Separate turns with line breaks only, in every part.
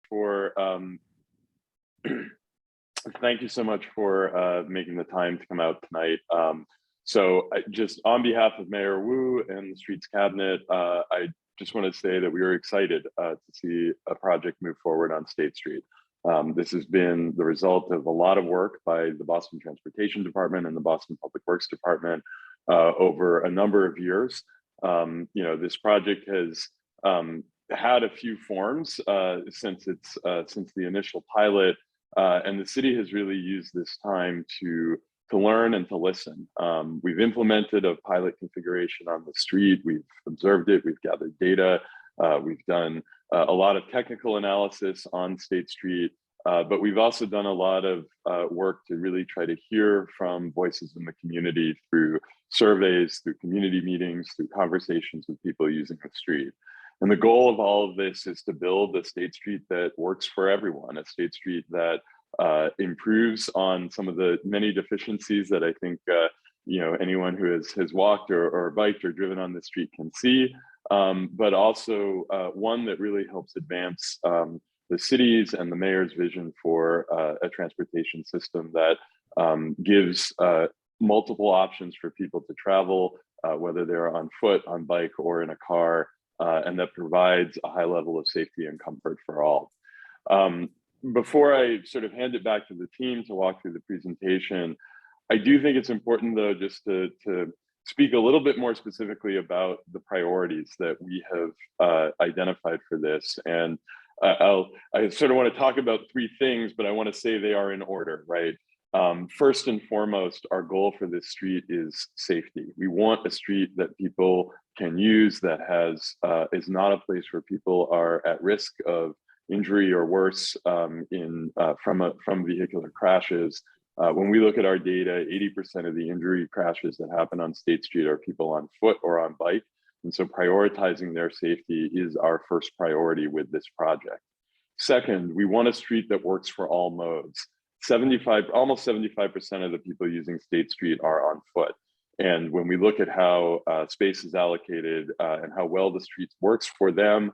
for thank you so much for making the time to come out tonight. Just on behalf of Mayor Wu and the Streets Cabinet, I just want to say that we are excited to see a project move forward on State Street. This has been the result of a lot of work by the Boston Transportation Department and the Boston Public Works Department over a number of years. This project has had a few forms since the initial pilot, and the city has really used this time to learn and to listen. We've implemented a pilot configuration on the street. We've observed it. We've gathered data. We've done a lot of technical analysis on State Street, but we've also done a lot of work to really try to hear from voices in the community through surveys, through community meetings, through conversations with people using the street. And the goal of all of this is to build a State Street that works for everyone, a State Street that improves on some of the many deficiencies that I think anyone who has walked or biked or driven on the street can see, but also one that really helps advance the city's and the mayor's vision for a transportation system that gives multiple options for people to travel, whether they're on foot, on bike, or in a car, and that provides a high level of safety and comfort for all. Before I sort of hand it back to the team to walk through the presentation, I do think it's important, though, just to speak a little bit more specifically about the priorities that we have identified for this. And I sort of want to talk about three things, but I want to say they are in order, right? First and foremost, our goal for this street is safety. We want a street that people can use that is not a place where people are at risk of injury or worse from vehicular crashes. When we look at our data, 80% of the injury crashes that happen on State Street are people on foot or on bike. And so prioritizing their safety is our first priority with this project. Second, we want a street that works for all modes. Almost 75% of the people using State Street are on foot. And when we look at how space is allocated and how well the street works for them,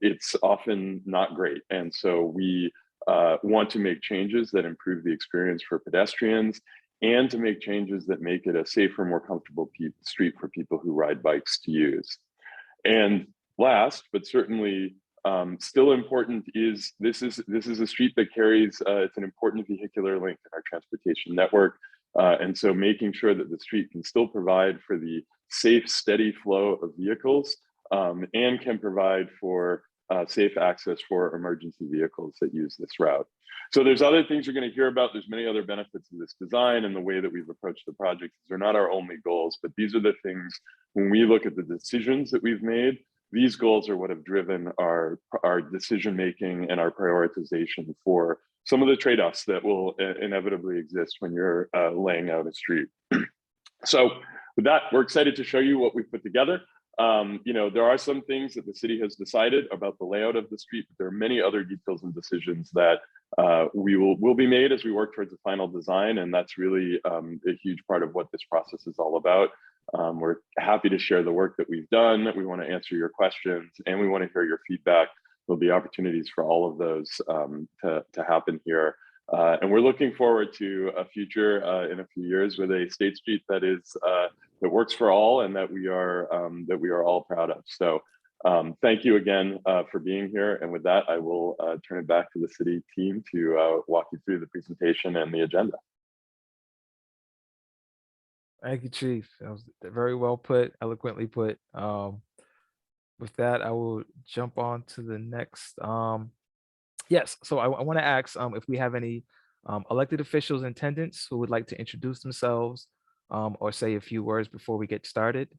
it's often not great. And so we want to make changes that improve the experience for pedestrians and to make changes that make it a safer, more comfortable street for people who ride bikes to use. And last, but certainly still important, is this is a street that carries, it's an important vehicular link in our transportation network. And so making sure that the street can still provide for the safe, steady flow of vehicles and can provide for safe access for emergency vehicles that use this route. So there's other things you're going to hear about. There's many other benefits of this design and the way that we've approached the project. These are not our only goals, but these are the things, when we look at the decisions that we've made, these goals are what have driven our decision-making and our prioritization for some of the trade-offs that will inevitably exist when you're laying out a street. So with that, we're excited to show you what we've put together. There are some things that the city has decided about the layout of the street, but there are many other details and decisions that will be made as we work towards a final design, and that's really a huge part of what this process is all about. We're happy to share the work that we've done. We want to answer your questions, and we want to hear your feedback. There'll be opportunities for all of those to happen here. And we're looking forward to a future in a few years with a State Street that works for all and that we are all proud of. So thank you again for being here. And with that, I will turn it back to the city team to walk you through the presentation and the agenda.
Thank you, Chief. That was very well put, eloquently put. With that, I will jump on to the next. Yes, so I want to ask if we have any elected officials in attendance who would like to introduce themselves or say a few words before we get started.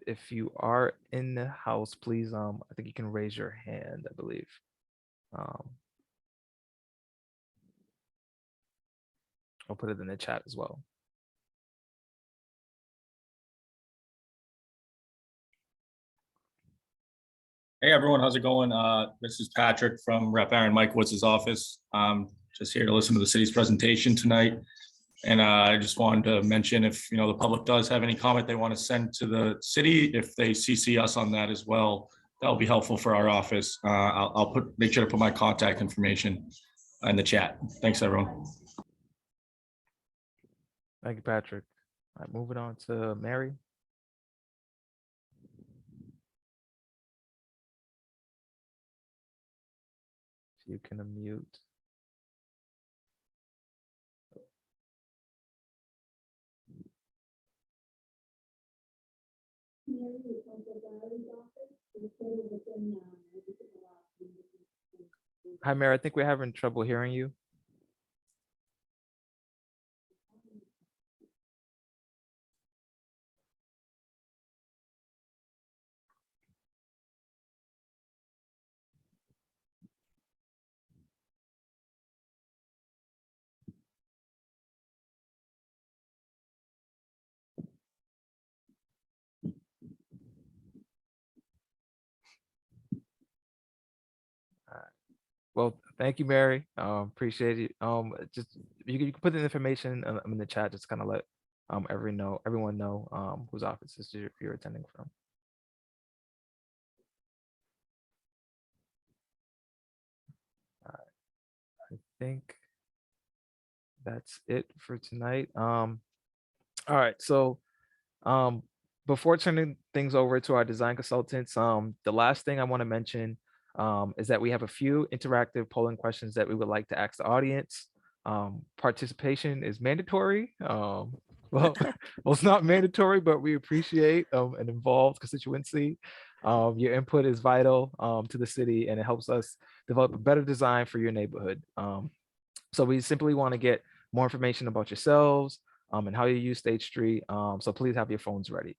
If you are in the house, please, I think you can raise your hand, I believe. I'll put it in the chat as well.
Hey everyone, how's it going? This is Patrick from Rep. Aaron Mikewitz's office. Just here to listen to the city's presentation tonight. And I just wanted to mention if the public does have any comment they want to send to the city, if they CC us on that as well, that'll be helpful for our office. I'll make sure to put my contact information in the chat. Thanks, everyone.
Thank you, Patrick. All right, moving on to Mary. If you can unmute. Hi, Mary. I think we're having trouble hearing you. Well, thank you, Mary. Appreciate it. Just you can put the information in the chat. Just kind of let everyone know whose offices you're attending from. I think that's it for tonight. All right, so before turning things over to our design consultants, the last thing I want to mention is that we have a few interactive polling questions that we would like to ask the audience. Participation is mandatory. Well, it's not mandatory, but we appreciate an involved constituency. Your input is vital to the city, and it helps us develop a better design for your neighborhood. So we simply want to get more information about yourselves and how you use State Street. So please have your phones ready.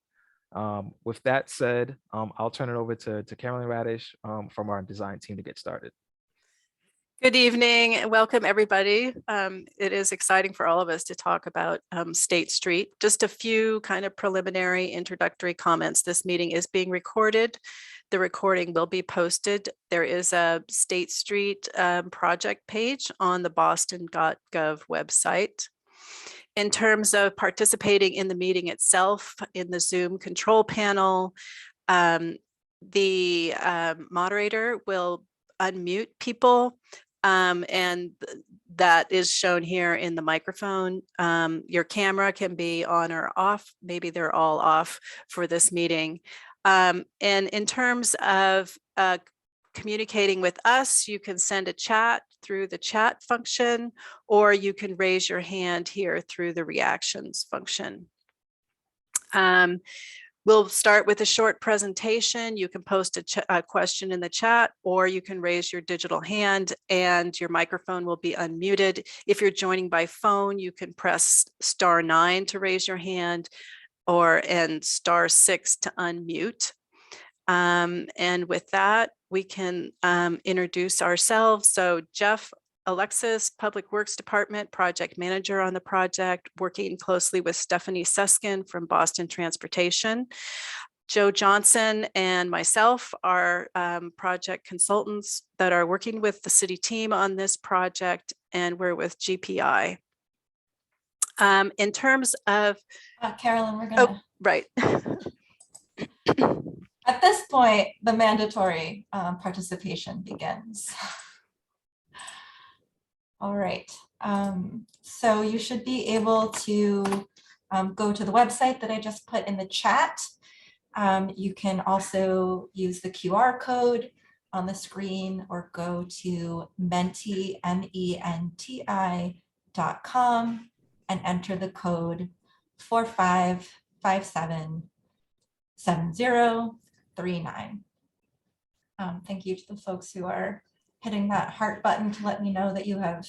With that said, I'll turn it over to Carolyn Radish from our design team to get started.
Good evening and welcome everybody. It is exciting for all of us to talk about State Street. Just a few kind of preliminary introductory comments. This meeting is being recorded. The recording will be posted. There is a State Street project page on the boston.gov website. In terms of participating in the meeting itself, in the Zoom control panel, the moderator will unmute people. And that is shown here in the microphone. Your camera can be on or off. Maybe they're all off for this meeting. And in terms of communicating with us, you can send a chat through the chat function, or you can raise your hand here through the reactions function. We'll start with a short presentation. You can post a question in the chat, or you can raise your digital hand and your microphone will be unmuted. If you're joining by phone, you can press *9 to raise your hand and *6 to unmute. And with that, we can introduce ourselves. So Jeff Alexis, Public Works Department, project manager on the project, working closely with Stephanie Suskin from Boston Transportation. Joe Johnson and myself are project consultants that are working with the city team on this project, and we're with GPI. In terms of
Carolyn, we're gonna.
Right.
At this point, the mandatory participation begins. All right, so you should be able to go to the website that I just put in the chat. You can also use the QR code on the screen or go to menti, MENTI.com and enter the code 45577039. Thank you to the folks who are hitting that heart button to let me know that you have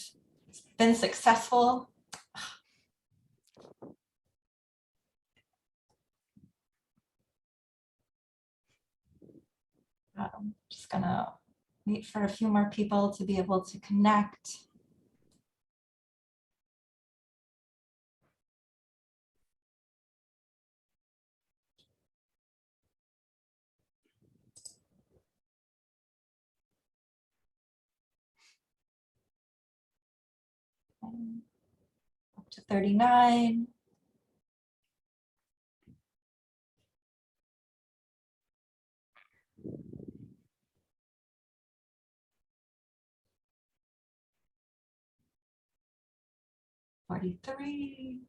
been successful. Just gonna wait for a few more people to be able to connect. Up to 39. 43.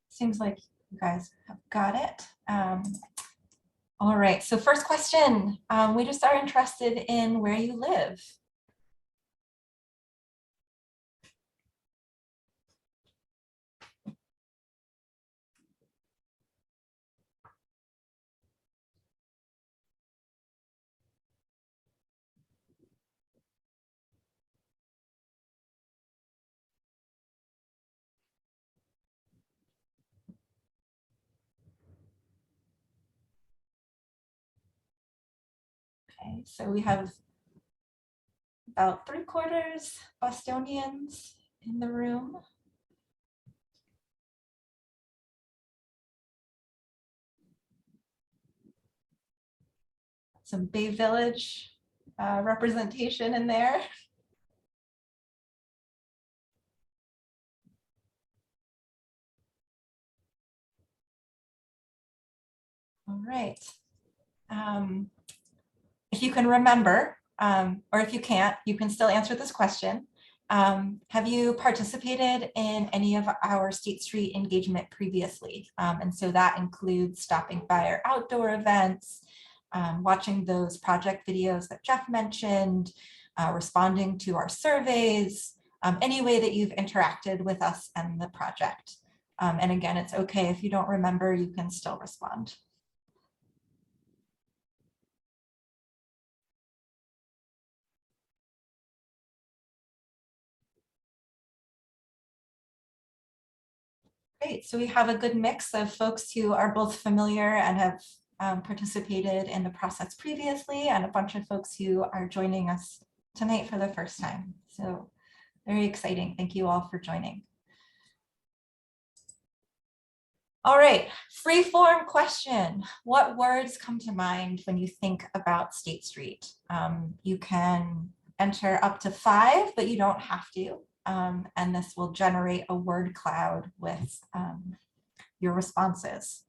Seems like you guys have got it. All right, so first question, we just are interested in where you live. Okay, so we have about 3/4 Bostonians in the room. Some Bay Village representation in there. All right. If you can remember, or if you can't, you can still answer this question. Have you participated in any of our State Street engagement previously? And so that includes stopping by our outdoor events, watching those project videos that Jeff mentioned, responding to our surveys, any way that you've interacted with us and the project. And again, it's okay if you don't remember, you can still respond. Great, so we have a good mix of folks who are both familiar and have participated in the process previously, and a bunch of folks who are joining us tonight for the first time. So very exciting. Thank you all for joining. All right, free form question. What words come to mind when you think about State Street? You can enter up to 5, but you don't have to. And this will generate a word cloud with your responses.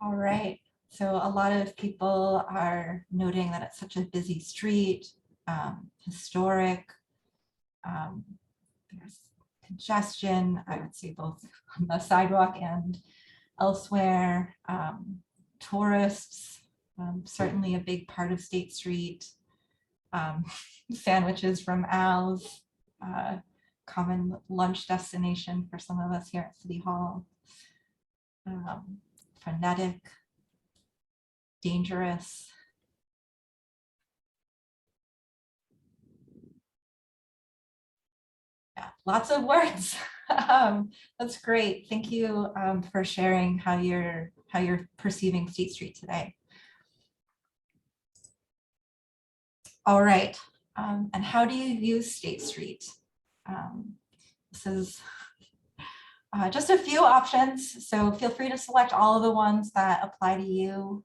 All right, so a lot of people are noting that it's such a busy street, historic. There's congestion, I would say both on the sidewalk and elsewhere. Tourists, certainly a big part of State Street. Sandwiches from Al's, common lunch destination for some of us here at City Hall. Frenetic, dangerous. Yeah, lots of words. That's great. Thank you for sharing how you're perceiving State Street today. All right, and how do you use State Street? This is just a few options, so feel free to select all of the ones that apply to you.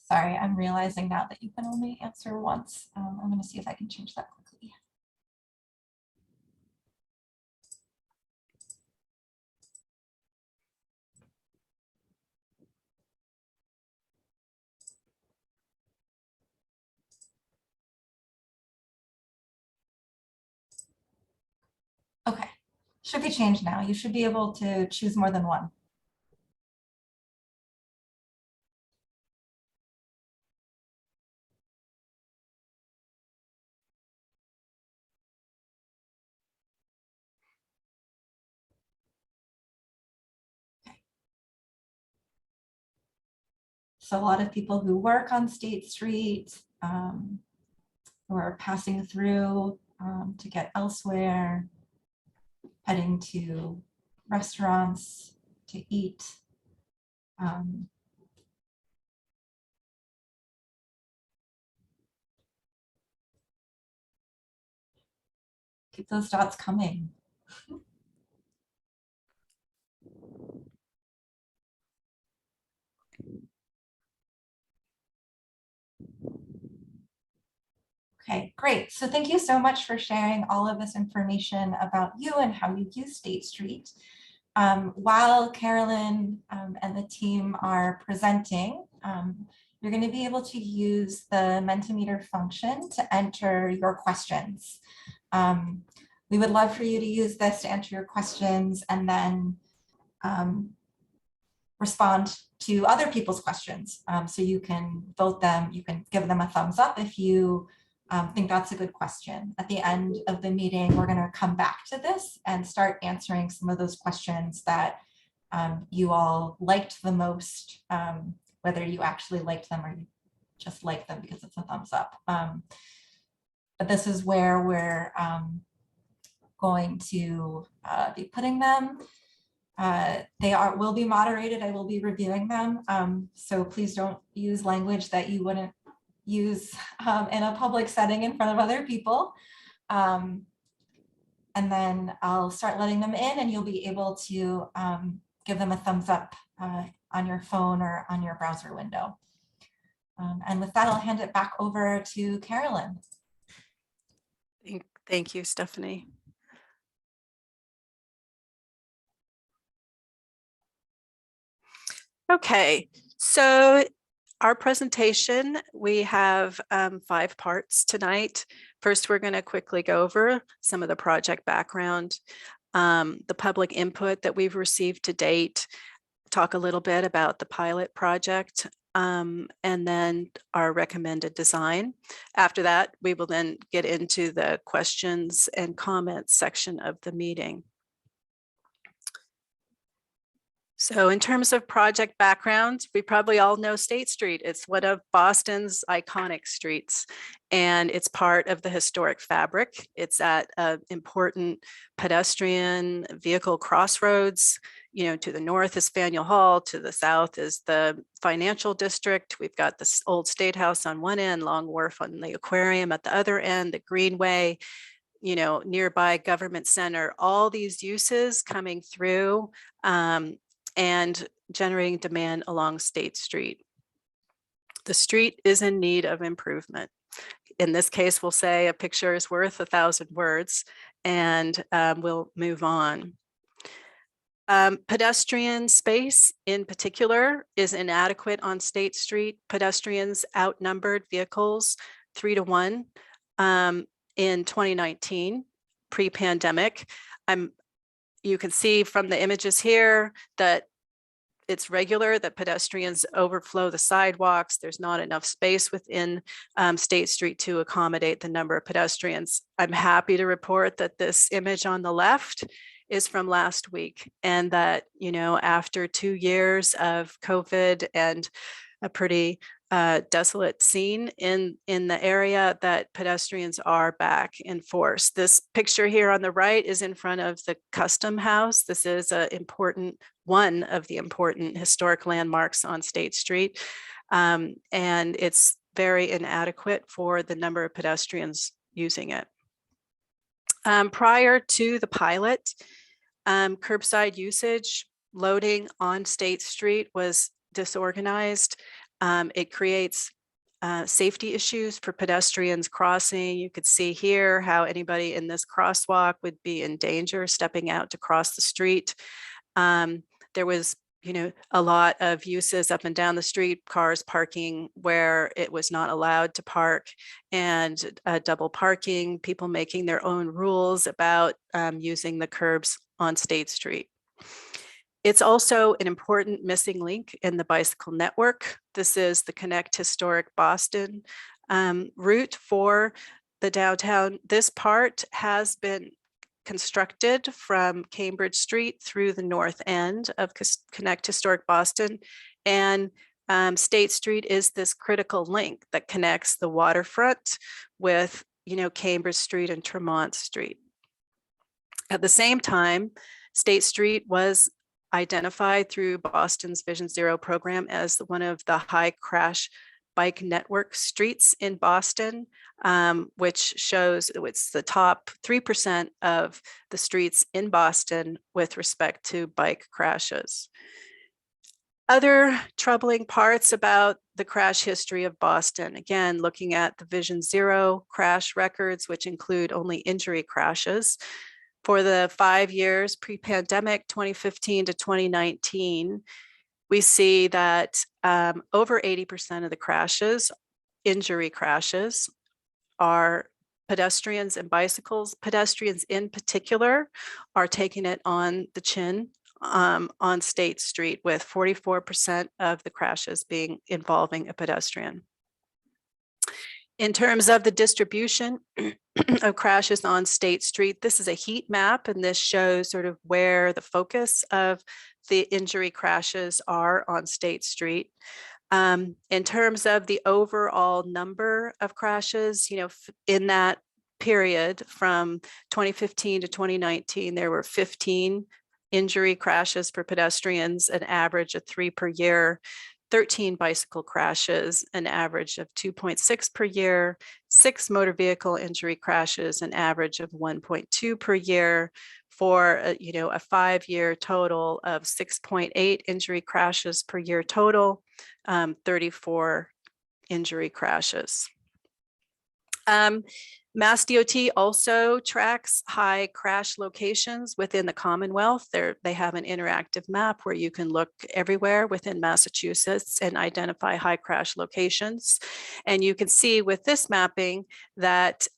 Sorry, I'm realizing now that you can only answer once. I'm going to see if I can change that quickly. Okay, should be changed now. You should be able to choose more than one. So a lot of people who work on State Street, who are passing through to get elsewhere, heading to restaurants to eat. Keep those dots coming. Okay, great. So thank you so much for sharing all of this information about you and how you use State Street. While Carolyn and the team are presenting, you're going to be able to use the Mentimeter function to enter your questions. We would love for you to use this to enter your questions and then respond to other people's questions. So you can vote them, you can give them a thumbs up if you think that's a good question. At the end of the meeting, we're going to come back to this and start answering some of those questions that you all liked the most, whether you actually liked them or you just liked them because it's a thumbs up. But this is where we're going to be putting them. They will be moderated. I will be reviewing them. So please don't use language that you wouldn't use in a public setting in front of other people. And then I'll start letting them in and you'll be able to give them a thumbs up on your phone or on your browser window. And with that, I'll hand it back over to Carolyn.
Thank you, Stephanie. Okay, so our presentation, we have 5 parts tonight. First, we're going to quickly go over some of the project background, the public input that we've received to date, talk a little bit about the pilot project, and then our recommended design. After that, we will then get into the questions and comments section of the meeting. So in terms of project background, we probably all know State Street. It's one of Boston's iconic streets, and it's part of the historic fabric. It's at an important pedestrian vehicle crossroads. You know, to the north is Faneuil Hall, to the south is the financial district. We've got the old State House on one end, Long Wharf on the aquarium at the other end, the Greenway, you know, nearby Government Center, all these uses coming through and generating demand along State Street. The street is in need of improvement. In this case, we'll say a picture is worth 1,000 words, and we'll move on. Pedestrian space in particular is inadequate on State Street. Pedestrians outnumbered vehicles 3 to 1 in 2019, pre-pandemic. You can see from the images here that it's regular that pedestrians overflow the sidewalks. There's not enough space within State Street to accommodate the number of pedestrians. I'm happy to report that this image on the left is from last week, and that, you know, after 2 years of COVID and a pretty desolate scene in the area, that pedestrians are back in force. This picture here on the right is in front of the Custom House. This is one of the important historic landmarks on State Street, and it's very inadequate for the number of pedestrians using it. Prior to the pilot, curbside usage loading on State Street was disorganized. It creates safety issues for pedestrians crossing. You could see here how anybody in this crosswalk would be in danger stepping out to cross the street. There was, you know, a lot of uses up and down the street, cars parking where it was not allowed to park, and double parking, people making their own rules about using the curbs on State Street. It's also an important missing link in the bicycle network. This is the Connect Historic Boston route for the downtown. This part has been constructed from Cambridge Street through the north end of Connect Historic Boston, and State Street is this critical link that connects the waterfront with, Cambridge Street and Tremont Street. At the same time, State Street was identified through Boston's Vision Zero program as one of the high crash bike network streets in Boston, which shows it's the top 3% of the streets in Boston with respect to bike crashes. Other troubling parts about the crash history of Boston, again, looking at the Vision Zero crash records, which include only injury crashes. For the 5 years pre-pandemic, 2015 to 2019, we see that over 80% of the crashes, injury crashes, are pedestrians and bicycles. Pedestrians in particular are taking it on the chin on State Street, with 44% of the crashes being involving a pedestrian. In terms of the distribution of crashes on State Street, this is a heat map, and this shows sort of where the focus of the injury crashes are on State Street. In terms of the overall number of crashes, in that period from 2015 to 2019, there were 15 injury crashes for pedestrians, an average of 3 per year, 13 bicycle crashes, an average of 2.6 per year, 6 motor vehicle injury crashes, an average of 1.2 per year, for a 5-year total of 6.8 injury crashes per year total, 34 injury crashes. Mass DOT also tracks high crash locations within the Commonwealth. They have an interactive map where you can look everywhere within Massachusetts and identify high crash locations. And you can see with this mapping that,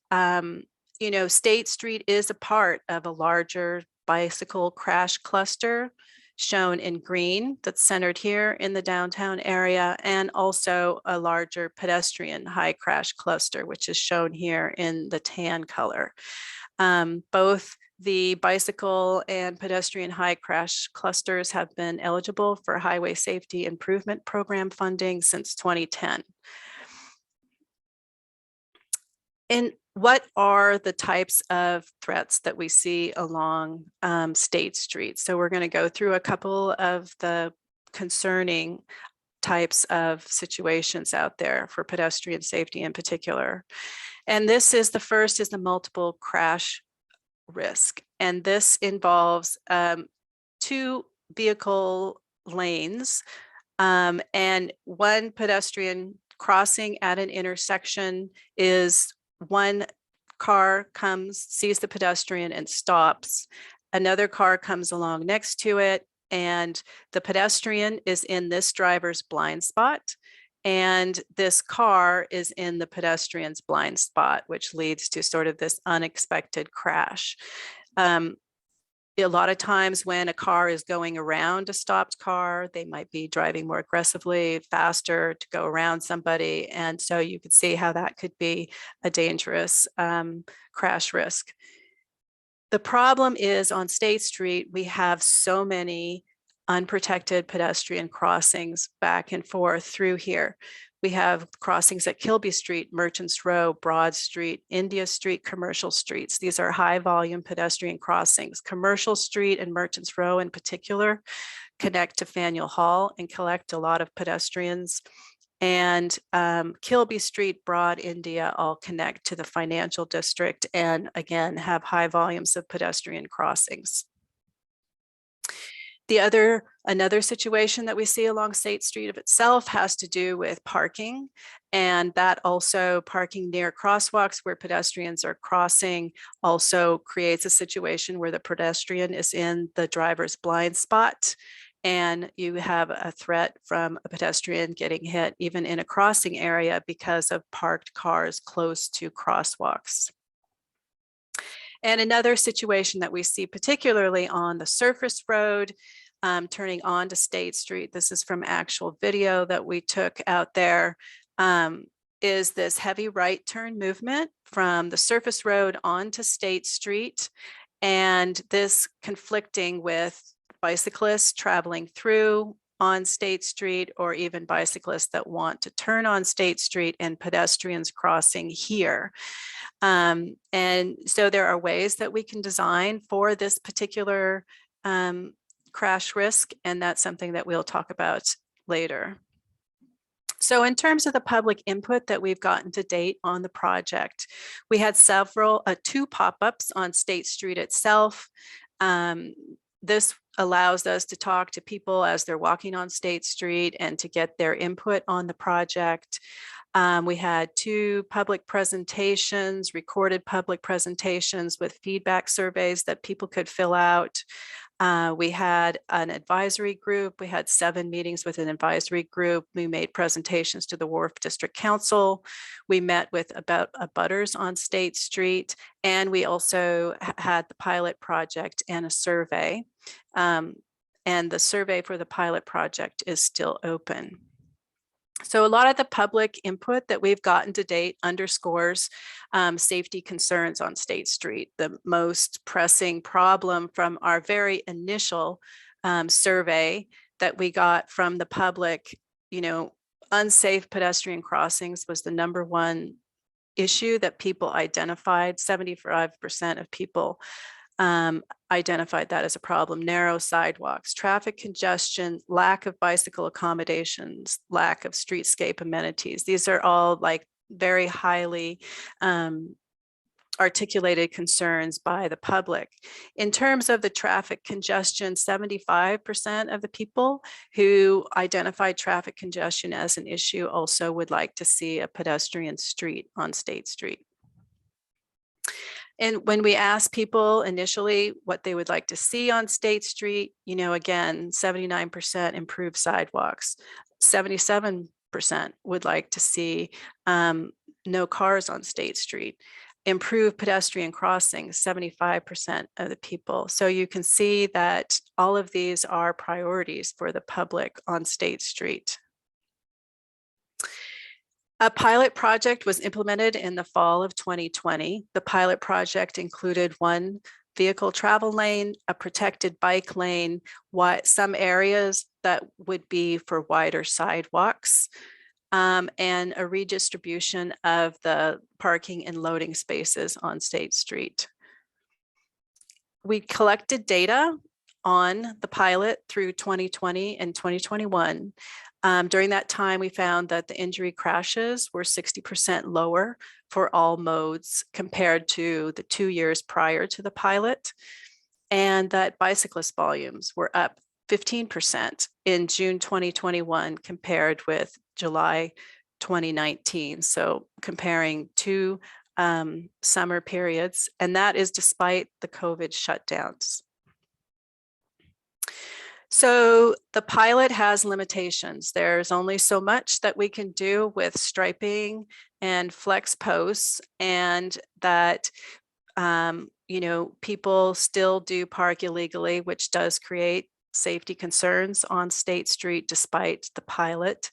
State Street is a part of a larger bicycle crash cluster, shown in green, that's centered here in the downtown area, and also a larger pedestrian high crash cluster, which is shown here in the tan color. Both the bicycle and pedestrian high crash clusters have been eligible for Highway Safety Improvement Program funding since 2010. And what are the types of threats that we see along State Street? So we're going to go through a couple of the concerning types of situations out there for pedestrian safety in particular. And this is the first is the multiple crash risk. And this involves 2 vehicle lanes and one pedestrian crossing at an intersection. Is one car comes, sees the pedestrian and stops. Another car comes along next to it, and the pedestrian is in this driver's blind spot, and this car is in the pedestrian's blind spot, which leads to sort of this unexpected crash. A lot of times when a car is going around a stopped car, they might be driving more aggressively, faster to go around somebody. And so you could see how that could be a dangerous crash risk. The problem is on State Street, we have so many unprotected pedestrian crossings back and forth through here. We have crossings at Kilby Street, Merchants Row, Broad Street, India Street, Commercial Streets. These are high volume pedestrian crossings. Commercial Street and Merchants Row in particular connect to Faneuil Hall and collect a lot of pedestrians. And Kilby Street, Broad, India all connect to the financial district and again have high volumes of pedestrian crossings. Another situation that we see along State Street of itself has to do with parking, and that also parking near crosswalks where pedestrians are crossing also creates a situation where the pedestrian is in the driver's blind spot, and you have a threat from a pedestrian getting hit even in a crossing area because of parked cars close to crosswalks. And another situation that we see particularly on the surface road, turning onto State Street, this is from actual video that we took out there, is this heavy right turn movement from the surface road onto State Street, and this conflicting with bicyclists traveling through on State Street, or even bicyclists that want to turn on State Street and pedestrians crossing here. And so there are ways that we can design for this particular crash risk, and that's something that we'll talk about later. So in terms of the public input that we've gotten to date on the project, we had two pop-ups on State Street itself. This allows us to talk to people as they're walking on State Street and to get their input on the project. We had 2 public presentations, recorded public presentations with feedback surveys that people could fill out. We had an advisory group. We had 7 meetings with an advisory group. We made presentations to the Wharf District Council. We met with about abutters on State Street, and we also had the pilot project and a survey. And the survey for the pilot project is still open. So a lot of the public input that we've gotten to date underscores safety concerns on State Street. The most pressing problem from our very initial survey that we got from the public, unsafe pedestrian crossings was the #1 issue that people identified. 75% of people identified that as a problem. Narrow sidewalks, traffic congestion, lack of bicycle accommodations, lack of streetscape amenities. These are all like very highly articulated concerns by the public. In terms of the traffic congestion, 75% of the people who identified traffic congestion as an issue also would like to see a pedestrian street on State Street. And when we asked people initially what they would like to see on State Street, again, 79% improved sidewalks, 77% would like to see no cars on State Street, improved pedestrian crossings, 75% of the people. So you can see that all of these are priorities for the public on State Street. A pilot project was implemented in the fall of 2020. The pilot project included 1 vehicle travel lane, a protected bike lane, some areas that would be for wider sidewalks, and a redistribution of the parking and loading spaces on State Street. We collected data on the pilot through 2020 and 2021. During that time, we found that the injury crashes were 60% lower for all modes compared to the 2 years prior to the pilot, and that bicyclist volumes were up 15% in June 2021 compared with July 2019. So comparing 2 summer periods, and that is despite the COVID shutdowns. So the pilot has limitations. There's only so much that we can do with striping and flex posts, and that people still do park illegally, which does create safety concerns on State Street despite the pilot.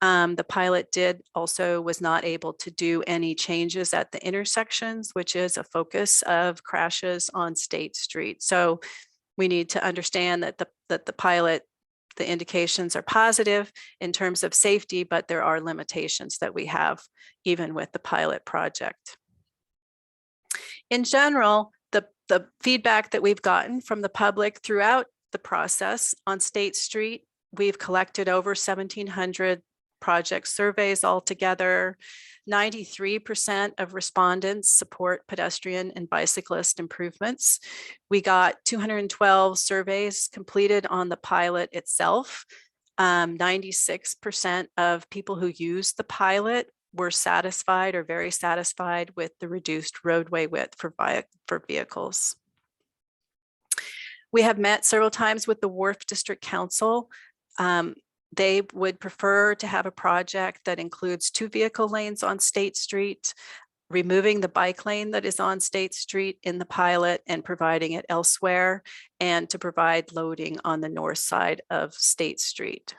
The pilot was not able to do any changes at the intersections, which is a focus of crashes on State Street. So we need to understand that the pilot, the indications are positive in terms of safety, but there are limitations that we have even with the pilot project. In general, the feedback that we've gotten from the public throughout the process on State Street, we've collected over 1,700 project surveys altogether. 93% of respondents support pedestrian and bicyclist improvements. We got 212 surveys completed on the pilot itself. 96% of people who used the pilot were satisfied or very satisfied with the reduced roadway width for vehicles. We have met several times with the Wharf District Council. They would prefer to have a project that includes 2 vehicle lanes on State Street, removing the bike lane that is on State Street in the pilot and providing it elsewhere, and to provide loading on the north side of State Street.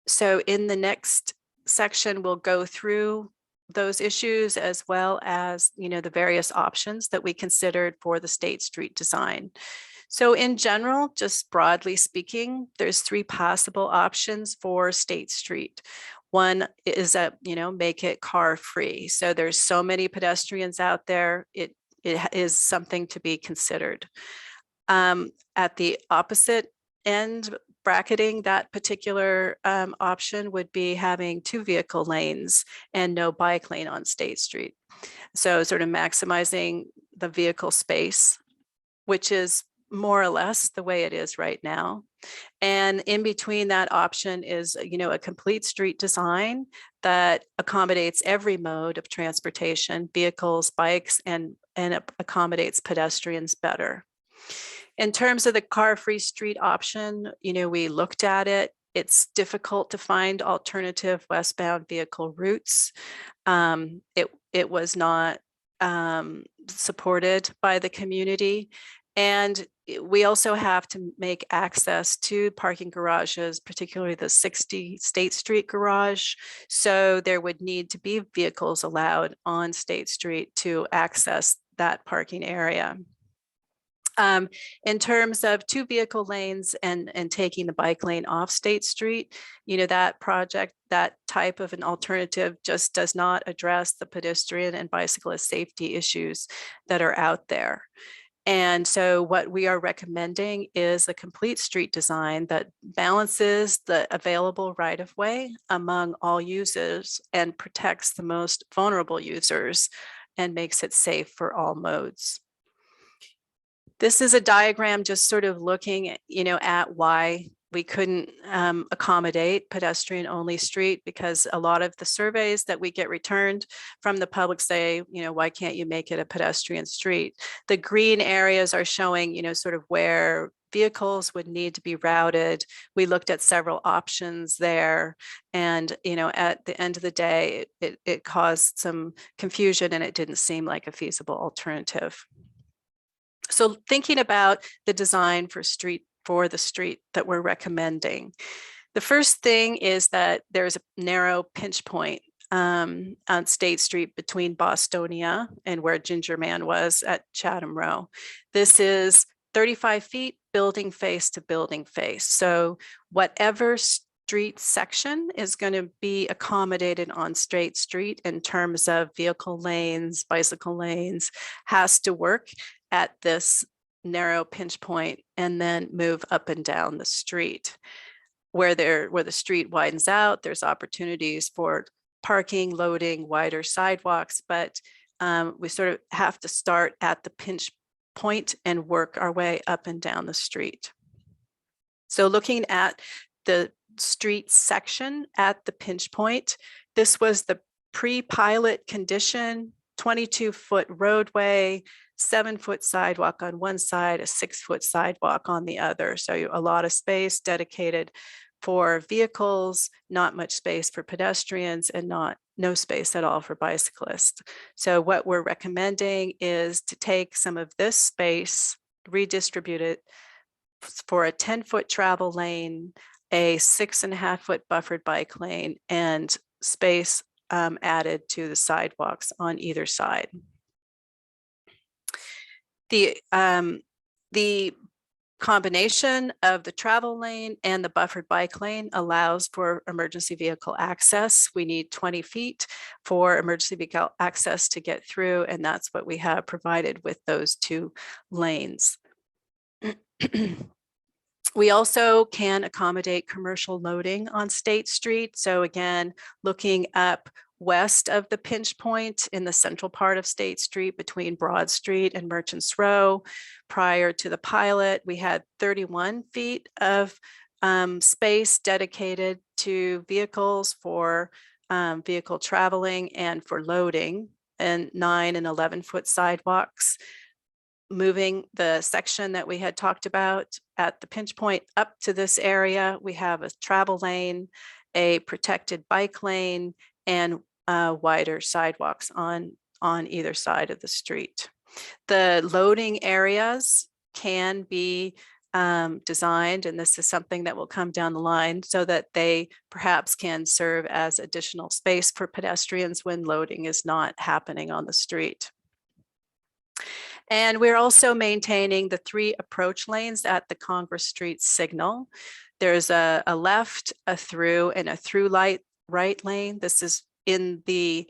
So in the next section, we'll go through those issues as well as the various options that we considered for the State Street design. So in general, just broadly speaking, there's 3 possible options for State Street. One is that, make it car free. So there's so many pedestrians out there, it is something to be considered. At the opposite end, bracketing that particular option would be having 2 vehicle lanes and no bike lane on State Street. So sort of maximizing the vehicle space, which is more or less the way it is right now. And in between that option is, a complete street design that accommodates every mode of transportation, vehicles, bikes, and accommodates pedestrians better. In terms of the car-free street option, we looked at it. It's difficult to find alternative westbound vehicle routes. It was not supported by the community. And we also have to make access to parking garages, particularly the 60 State Street garage. So there would need to be vehicles allowed on State Street to access that parking area. In terms of 2 vehicle lanes and taking the bike lane off State Street, that project, that type of an alternative just does not address the pedestrian and bicyclist safety issues that are out there. And so what we are recommending is a complete street design that balances the available right-of-way among all users and protects the most vulnerable users and makes it safe for all modes. This is a diagram just sort of looking, at why we couldn't accommodate pedestrian-only street, because a lot of the surveys that we get returned from the public say, why can't you make it a pedestrian street? The green areas are showing, sort of where vehicles would need to be routed. We looked at several options there, and at the end of the day, it caused some confusion and it didn't seem like a feasible alternative. So thinking about the design for the street that we're recommending, the first thing is that there's a narrow pinch point on State Street between Bostonia and where Ginger Man was at Chatham Row. This is 35 feet building face to building face. So whatever street section is going to be accommodated on State Street in terms of vehicle lanes, bicycle lanes, has to work at this narrow pinch point and then move up and down the street. Where the street widens out, there's opportunities for parking, loading, wider sidewalks, but we sort of have to start at the pinch point and work our way up and down the street. So looking at the street section at the pinch point, this was the pre-pilot condition, 22-foot roadway, 7-foot sidewalk on one side, a 6-foot sidewalk on the other. So a lot of space dedicated for vehicles, not much space for pedestrians, and no space at all for bicyclists. So what we're recommending is to take some of this space, redistribute it for a 10-foot travel lane, a 6.5-foot buffered bike lane, and space added to the sidewalks on either side. The combination of the travel lane and the buffered bike lane allows for emergency vehicle access. We need 20 feet for emergency vehicle access to get through, and that's what we have provided with those 2 lanes. We also can accommodate commercial loading on State Street. So again, looking up west of the pinch point in the central part of State Street between Broad Street and Merchants Row. Prior to the pilot, we had 31 feet of space dedicated to vehicles for vehicle traveling and for loading, and 9 and 11-foot sidewalks. Moving the section that we had talked about at the pinch point up to this area, we have a travel lane, a protected bike lane, and wider sidewalks on either side of the street. The loading areas can be designed, and this is something that will come down the line, so that they perhaps can serve as additional space for pedestrians when loading is not happening on the street. And we're also maintaining the 3 approach lanes at the Congress Street signal. There's a left, a through, and a through light right lane. This is in the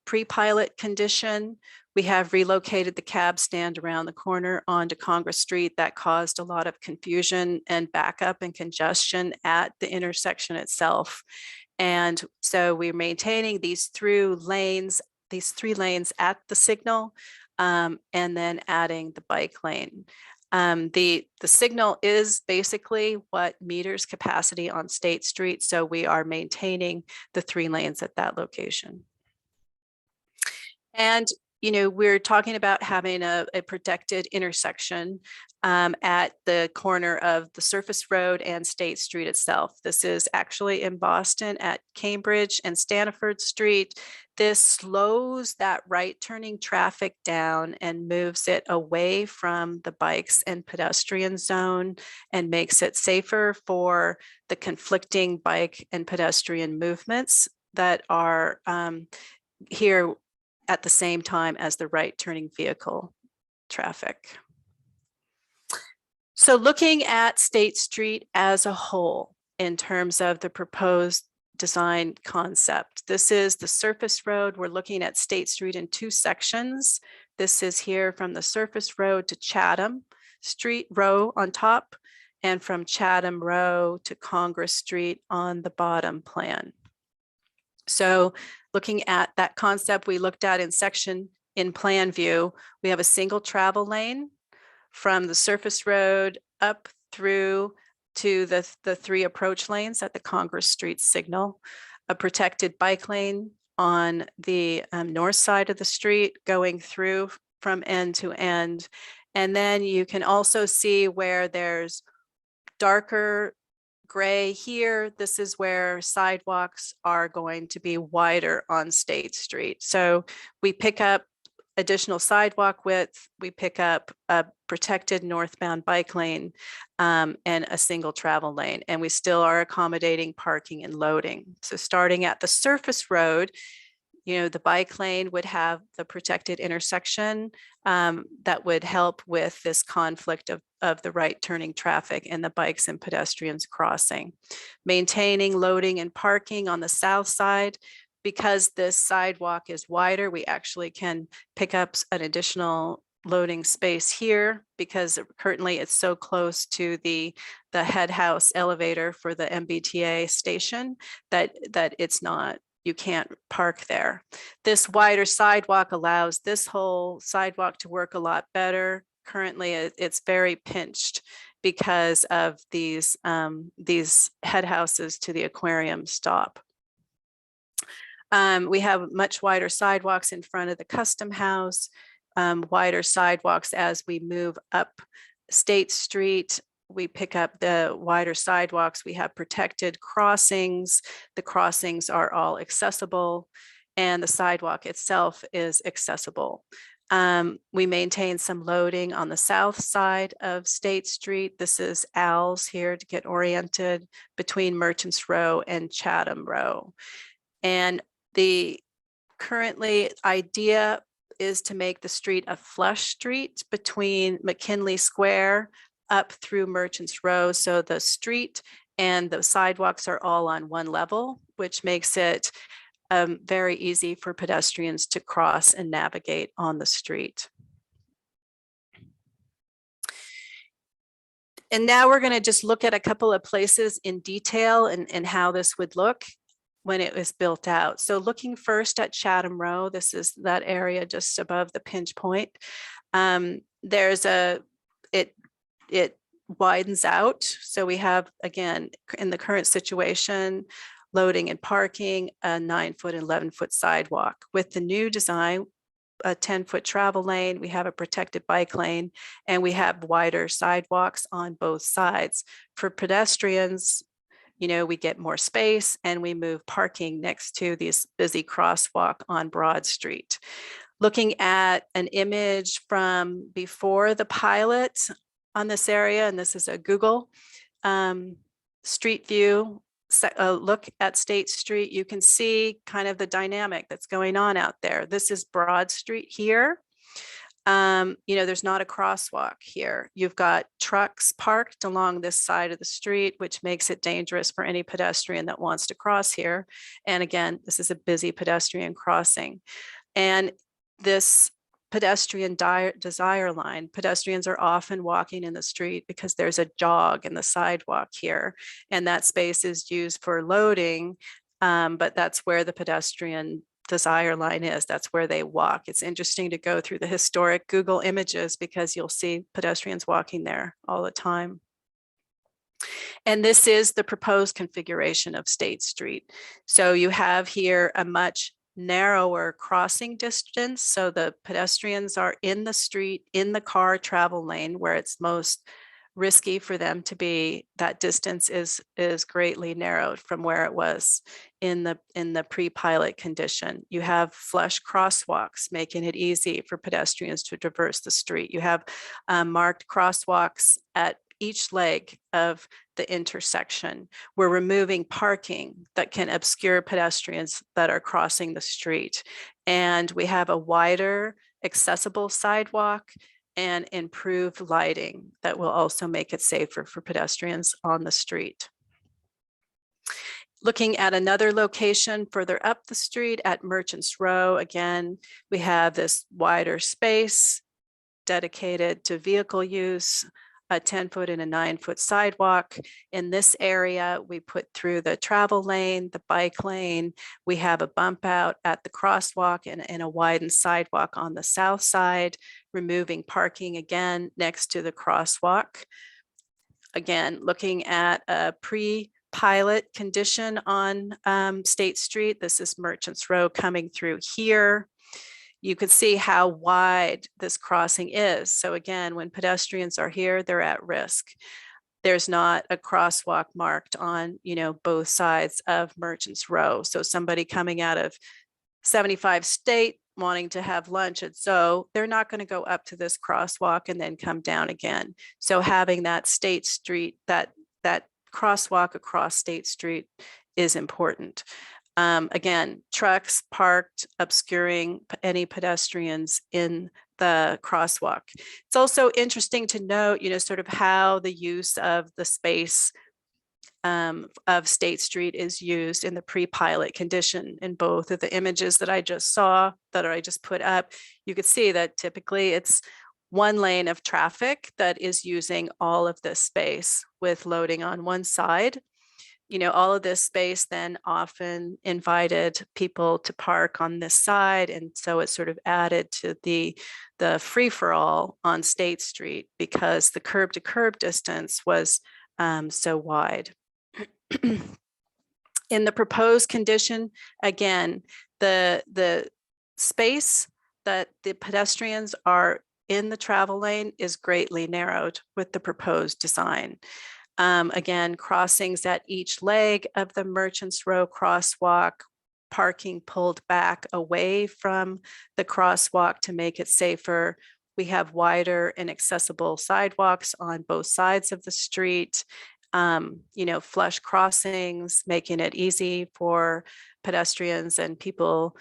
pre-pilot condition. We have relocated the cab stand around the corner onto Congress Street. That caused a lot of confusion and backup and congestion at the intersection itself. And so we're maintaining these through lanes, these 3 lanes at the signal, and then adding the bike lane. The signal is basically what meters capacity on State Street. So we are maintaining the 3 lanes at that location. And, we're talking about having a protected intersection at the corner of the surface road and State Street itself. This is actually in Boston at Cambridge and Stanford Street. This slows that right turning traffic down and moves it away from the bikes and pedestrian zone and makes it safer for the conflicting bike and pedestrian movements that are here at the same time as the right turning vehicle traffic. So looking at State Street as a whole in terms of the proposed design concept, this is the surface road. We're looking at State Street in 2 sections. This is here from the surface road to Chatham Street Row on top, and from Chatham Row to Congress Street on the bottom plan. So looking at that concept we looked at in plan view, we have a single travel lane from the surface road up through to the 3 approach lanes at the Congress Street signal, a protected bike lane on the north side of the street going through from end to end. And then you can also see where there's darker gray here. This is where sidewalks are going to be wider on State Street. So we pick up additional sidewalk width, we pick up a protected northbound bike lane and a single travel lane, and we still are accommodating parking and loading. So starting at the surface road, the bike lane would have the protected intersection that would help with this conflict of the right turning traffic and the bikes and pedestrians crossing. Maintaining loading and parking on the south side. Because this sidewalk is wider, we actually can pick up an additional loading space here because currently it's so close to the head house elevator for the MBTA station that it's not, you can't park there. This wider sidewalk allows this whole sidewalk to work a lot better. Currently, it's very pinched because of these head houses to the aquarium stop. We have much wider sidewalks in front of the custom house, wider sidewalks as we move up State Street. We pick up the wider sidewalks. We have protected crossings. The crossings are all accessible and the sidewalk itself is accessible. We maintain some loading on the south side of State Street. This is Al's here to get oriented between Merchants Row and Chatham Row. And the currently idea is to make the street a flush street between McKinley Square up through Merchants Row. So the street and the sidewalks are all on one level, which makes it very easy for pedestrians to cross and navigate on the street. And now we're going to just look at a couple of places in detail and how this would look when it was built out. So looking first at Chatham Row, this is that area just above the pinch point. There's it widens out. So we have, again, in the current situation, loading and parking, a 9-foot and 11-foot sidewalk. With the new design, a 10-foot travel lane, we have a protected bike lane, and we have wider sidewalks on both sides. For pedestrians, we get more space and we move parking next to this busy crosswalk on Broad Street. Looking at an image from before the pilot on this area, and this is a Google Street View look at State Street, you can see kind of the dynamic that's going on out there. This is Broad Street here. there's not a crosswalk here. You've got trucks parked along this side of the street, which makes it dangerous for any pedestrian that wants to cross here. And again, this is a busy pedestrian crossing. And this pedestrian desire line, pedestrians are often walking in the street because there's a jog in the sidewalk here, and that space is used for loading, but that's where the pedestrian desire line is. That's where they walk. It's interesting to go through the historic Google images because you'll see pedestrians walking there all the time. And this is the proposed configuration of State Street. So you have here a much narrower crossing distance. So the pedestrians are in the street, in the car travel lane where it's most risky for them to be. That distance is greatly narrowed from where it was in the pre-pilot condition. You have flush crosswalks, making it easy for pedestrians to traverse the street. You have marked crosswalks at each leg of the intersection. We're removing parking that can obscure pedestrians that are crossing the street. And we have a wider accessible sidewalk and improved lighting that will also make it safer for pedestrians on the street. Looking at another location further up the street at Merchants Row, again, we have this wider space dedicated to vehicle use, a 10-foot and a 9-foot sidewalk. In this area, we put through the travel lane, the bike lane. We have a bump out at the crosswalk and a widened sidewalk on the south side, removing parking again next to the crosswalk. Again, looking at a pre-pilot condition on State Street. This is Merchants Row coming through here. You can see how wide this crossing is. So again, when pedestrians are here, they're at risk. There's not a crosswalk marked on, both sides of Merchants Row. So somebody coming out of 75 State wanting to have lunch at Zoe, they're not going to go up to this crosswalk and then come down again. So having that State Street, that crosswalk across State Street is important. Again, trucks parked, obscuring any pedestrians in the crosswalk. It's also interesting to note, sort of how the use of the space of State Street is used in the pre-pilot condition. In both of the images that I just saw, that I just put up, you could see that typically it's one lane of traffic that is using all of this space with loading on one side. All of this space then often invited people to park on this side. And so it sort of added to the free-for-all on State Street because the curb to curb distance was so wide. In the proposed condition, again, the space that the pedestrians are in the travel lane is greatly narrowed with the proposed design. Again, crossings at each leg of the Merchants Row crosswalk, parking pulled back away from the crosswalk to make it safer. We have wider and accessible sidewalks on both sides of the street, flush crossings, making it easy for pedestrians and people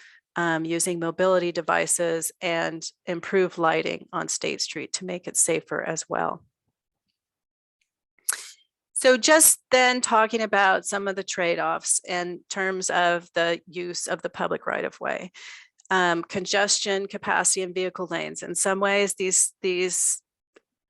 using mobility devices, and improve lighting on State Street to make it safer as well. So just then talking about some of the trade-offs in terms of the use of the public right-of-way, congestion, capacity, and vehicle lanes. In some ways, these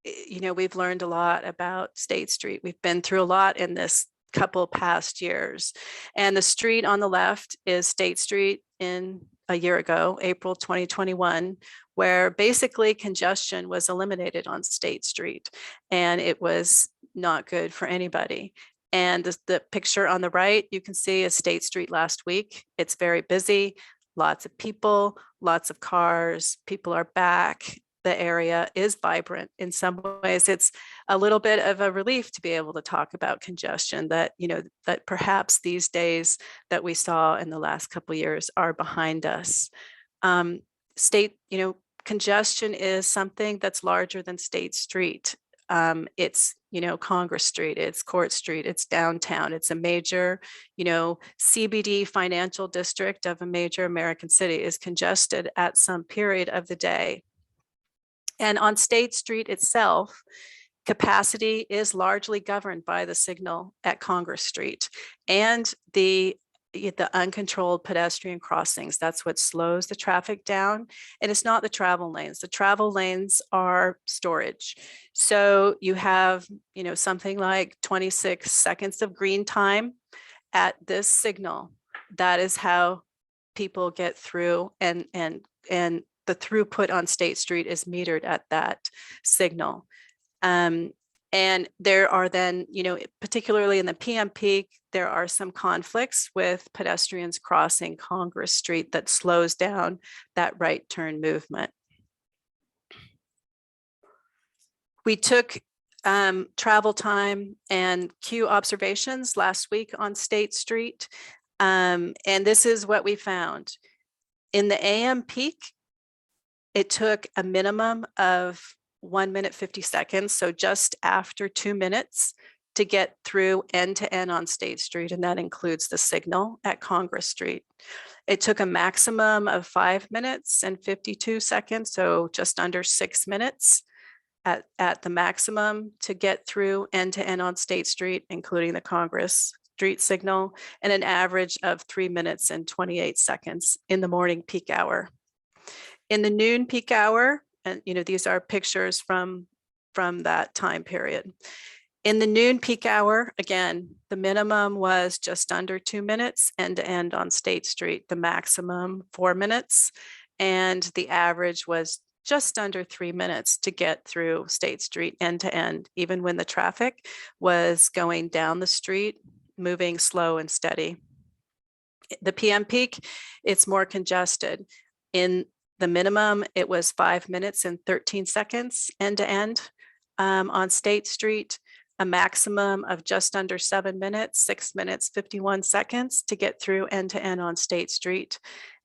we've learned a lot about State Street. We've been through a lot in this couple past years. And the street on the left is State Street in a year ago, April 2021, where basically congestion was eliminated on State Street, and it was not good for anybody. And the picture on the right, you can see is State Street last week. It's very busy, lots of people, lots of cars, people are back. The area is vibrant. In some ways, it's a little bit of a relief to be able to talk about congestion that, that perhaps these days that we saw in the last couple of years are behind us. Congestion is something that's larger than State Street. It's, Congress Street, it's Court Street, it's downtown, it's a major, CBD financial district of a major American city is congested at some period of the day. And on State Street itself, capacity is largely governed by the signal at Congress Street and the uncontrolled pedestrian crossings. That's what slows the traffic down. And it's not the travel lanes. The travel lanes are storage. So you have, something like 26 seconds of green time at this signal. That is how people get through, and the throughput on State Street is metered at that signal. And there are then, particularly in the PM peak, there are some conflicts with pedestrians crossing Congress Street that slows down that right turn movement. We took travel time and queue observations last week on State Street. And this is what we found. In the AM peak, it took a minimum of 1 minute 50 seconds, so just after 2 minutes to get through end to end on State Street, and that includes the signal at Congress Street. It took a maximum of 5 minutes and 52 seconds, so just under 6 minutes at the maximum to get through end to end on State Street, including the Congress Street signal, and an average of 3 minutes and 28 seconds in the morning peak hour. In the noon peak hour, and these are pictures from that time period. In the noon peak hour, again, the minimum was just under 2 minutes end to end on State Street, the maximum 4 minutes, and the average was just under 3 minutes to get through State Street end to end, even when the traffic was going down the street, moving slow and steady. The PM peak, it's more congested. In the minimum, it was 5 minutes and 13 seconds end to end on State Street, a maximum of just under 7 minutes, 6 minutes, 51 seconds to get through end to end on State Street,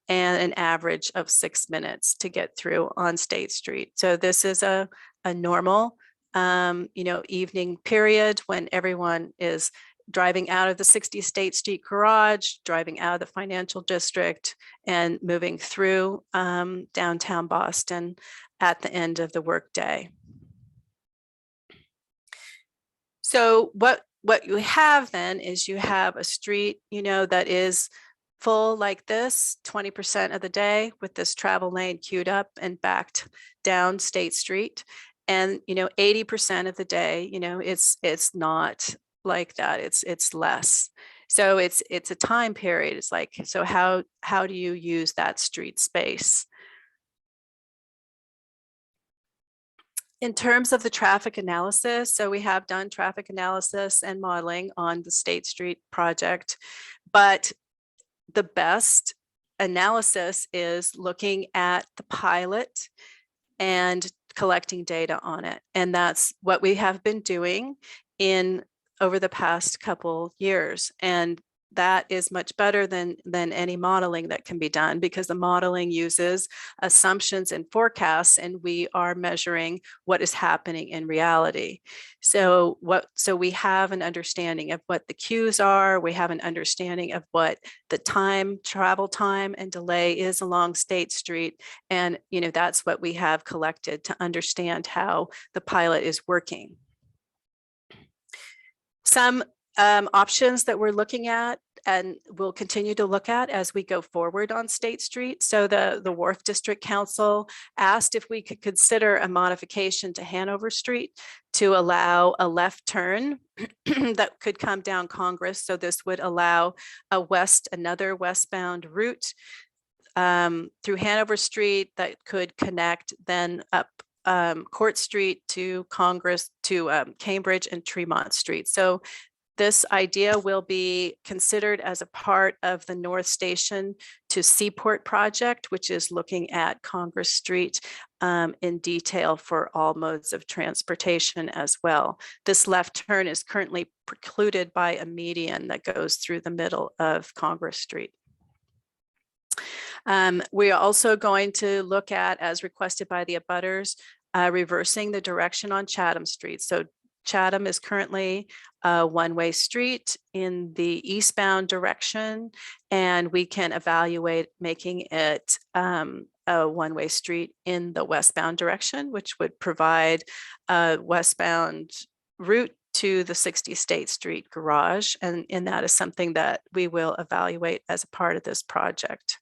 and an average of 6 minutes to get through on State Street. So this is a normal, evening period when everyone is driving out of the 60 State Street garage, driving out of the financial district, and moving through downtown Boston at the end of the workday. So what you have then is you have a street, that is full like this 20% of the day with this travel lane queued up and backed down State Street. And 80% of the day, it's not like that. It's less. So it's a time period. It's like, so how do you use that street space? In terms of the traffic analysis, so we have done traffic analysis and modeling on the State Street project, but the best analysis is looking at the pilot and collecting data on it. And that's what we have been doing over the past couple years. And that is much better than any modeling that can be done, because the modeling uses assumptions and forecasts, and we are measuring what is happening in reality. So we have an understanding of what the queues are. We have an understanding of what the travel time and delay is along State Street. And that's what we have collected to understand how the pilot is working. Some options that we're looking at and we'll continue to look at as we go forward on State Street. So the Wharf District Council asked if we could consider a modification to Hanover Street to allow a left turn that could come down Congress. So this would allow another westbound route through Hanover Street that could connect then up Court Street to Congress to Cambridge and Tremont Street. So this idea will be considered as a part of the North Station to Seaport project, which is looking at Congress Street in detail for all modes of transportation as well. This left turn is currently precluded by a median that goes through the middle of Congress Street. We are also going to look at, as requested by the abutters, reversing the direction on Chatham Street. So Chatham is currently a one-way street in the eastbound direction, and we can evaluate making it a one-way street in the westbound direction, which would provide a westbound route to the 60 State Street garage. And that is something that we will evaluate as a part of this project.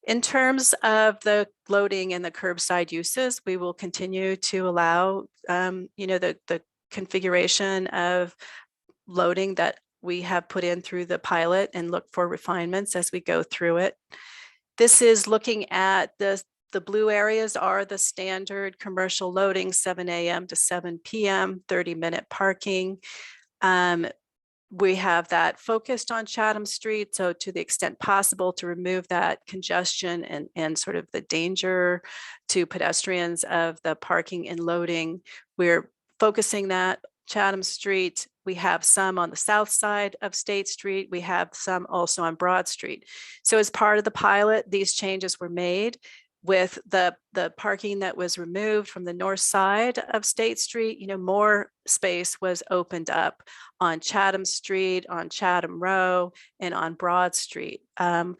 In terms of the loading and the curbside uses, we will continue to allow, the configuration of loading that we have put in through the pilot and look for refinements as we go through it. This is looking at the blue areas are the standard commercial loading, 7 a.m. to 7 p.m., 30-minute parking. We have that focused on Chatham Street. So to the extent possible to remove that congestion and sort of the danger to pedestrians of the parking and loading, we're focusing that Chatham Street. We have some on the south side of State Street. We have some also on Broad Street. So as part of the pilot, these changes were made with the parking that was removed from the north side of State Street. More space was opened up on Chatham Street, on Chatham Row, and on Broad Street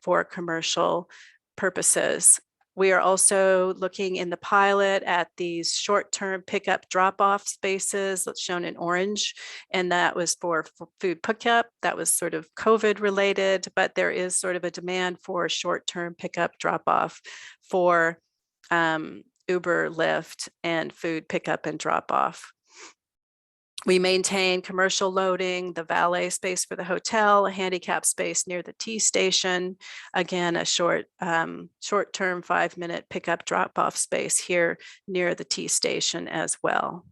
for commercial purposes. We are also looking in the pilot at these short-term pickup drop-off spaces that's shown in orange, and that was for food pickup. That was sort of COVID related, but there is sort of a demand for short-term pickup drop-off for Uber, Lyft, and food pickup and drop-off. We maintain commercial loading, the valet space for the hotel, a handicap space near the T station. Again, a short-term 5-minute pickup drop-off space here near the T station as well.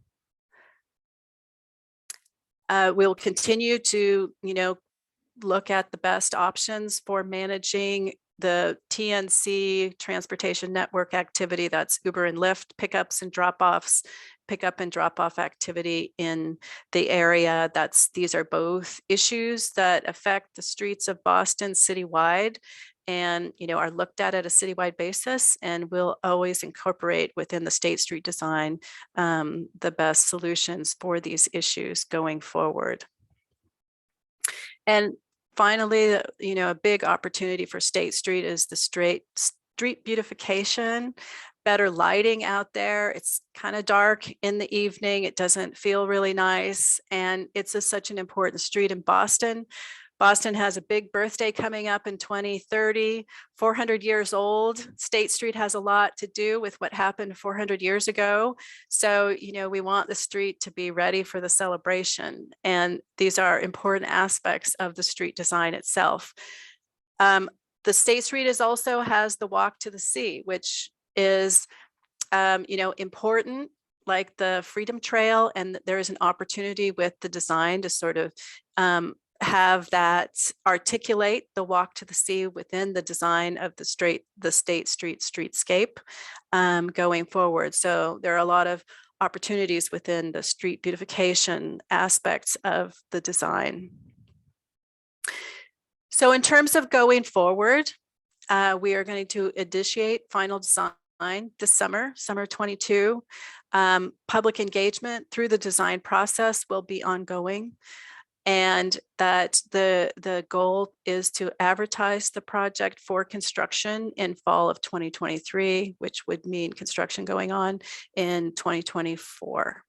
We'll continue to, look at the best options for managing the TNC transportation network activity. That's Uber and Lyft pickups and drop-offs, pickup and drop-off activity in the area. These are both issues that affect the streets of Boston citywide and are looked at a citywide basis, and we'll always incorporate within the State Street design the best solutions for these issues going forward. And finally, a big opportunity for State Street is the street beautification, better lighting out there. It's kind of dark in the evening. It doesn't feel really nice. And it's such an important street in Boston. Boston has a big birthday coming up in 2030, 400 years old. State Street has a lot to do with what happened 400 years ago. So, we want the street to be ready for the celebration. And these are important aspects of the street design itself. The State Street also has the walk to the sea, which is, important, like the Freedom Trail. And there is an opportunity with the design to sort of have that articulate the walk to the sea within the design of the State Street streetscape going forward. So there are a lot of opportunities within the street beautification aspects of the design. So in terms of going forward, we are going to initiate final design this summer 22. Public engagement through the design process will be ongoing. And that the goal is to advertise the project for construction in fall of 2023, which would mean construction going on in 2024.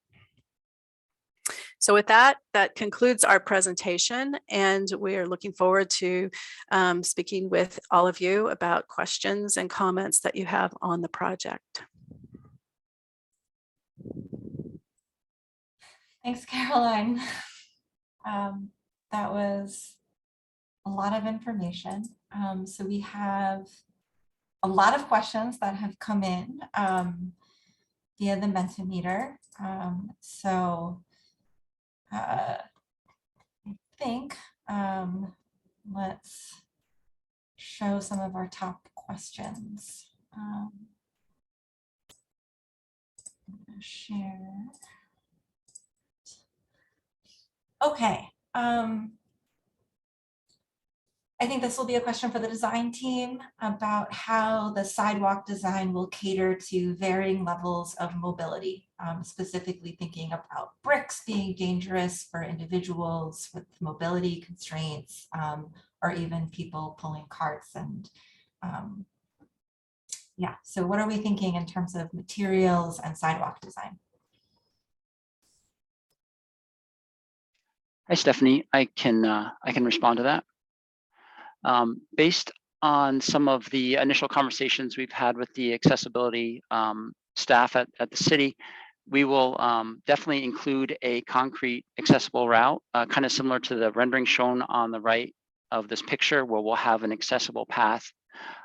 So with that concludes our presentation, and we are looking forward to speaking with all of you about questions and comments that you have on the project.
Thanks, Caroline. That was a lot of information. So we have a lot of questions that have come in via the Mentimeter. I think let's show some of our top questions. I'm gonna share. Okay. I think this will be a question for the design team about how the sidewalk design will cater to varying levels of mobility, specifically thinking about bricks being dangerous for individuals with mobility constraints, or even people pulling carts and yeah, so what are we thinking in terms of materials and sidewalk design?
Hi, Stephanie. I can respond to that. Based on some of the initial conversations we've had with the accessibility staff at the city, we will definitely include a concrete accessible route, kind of similar to the rendering shown on the right of this picture, where we'll have an accessible path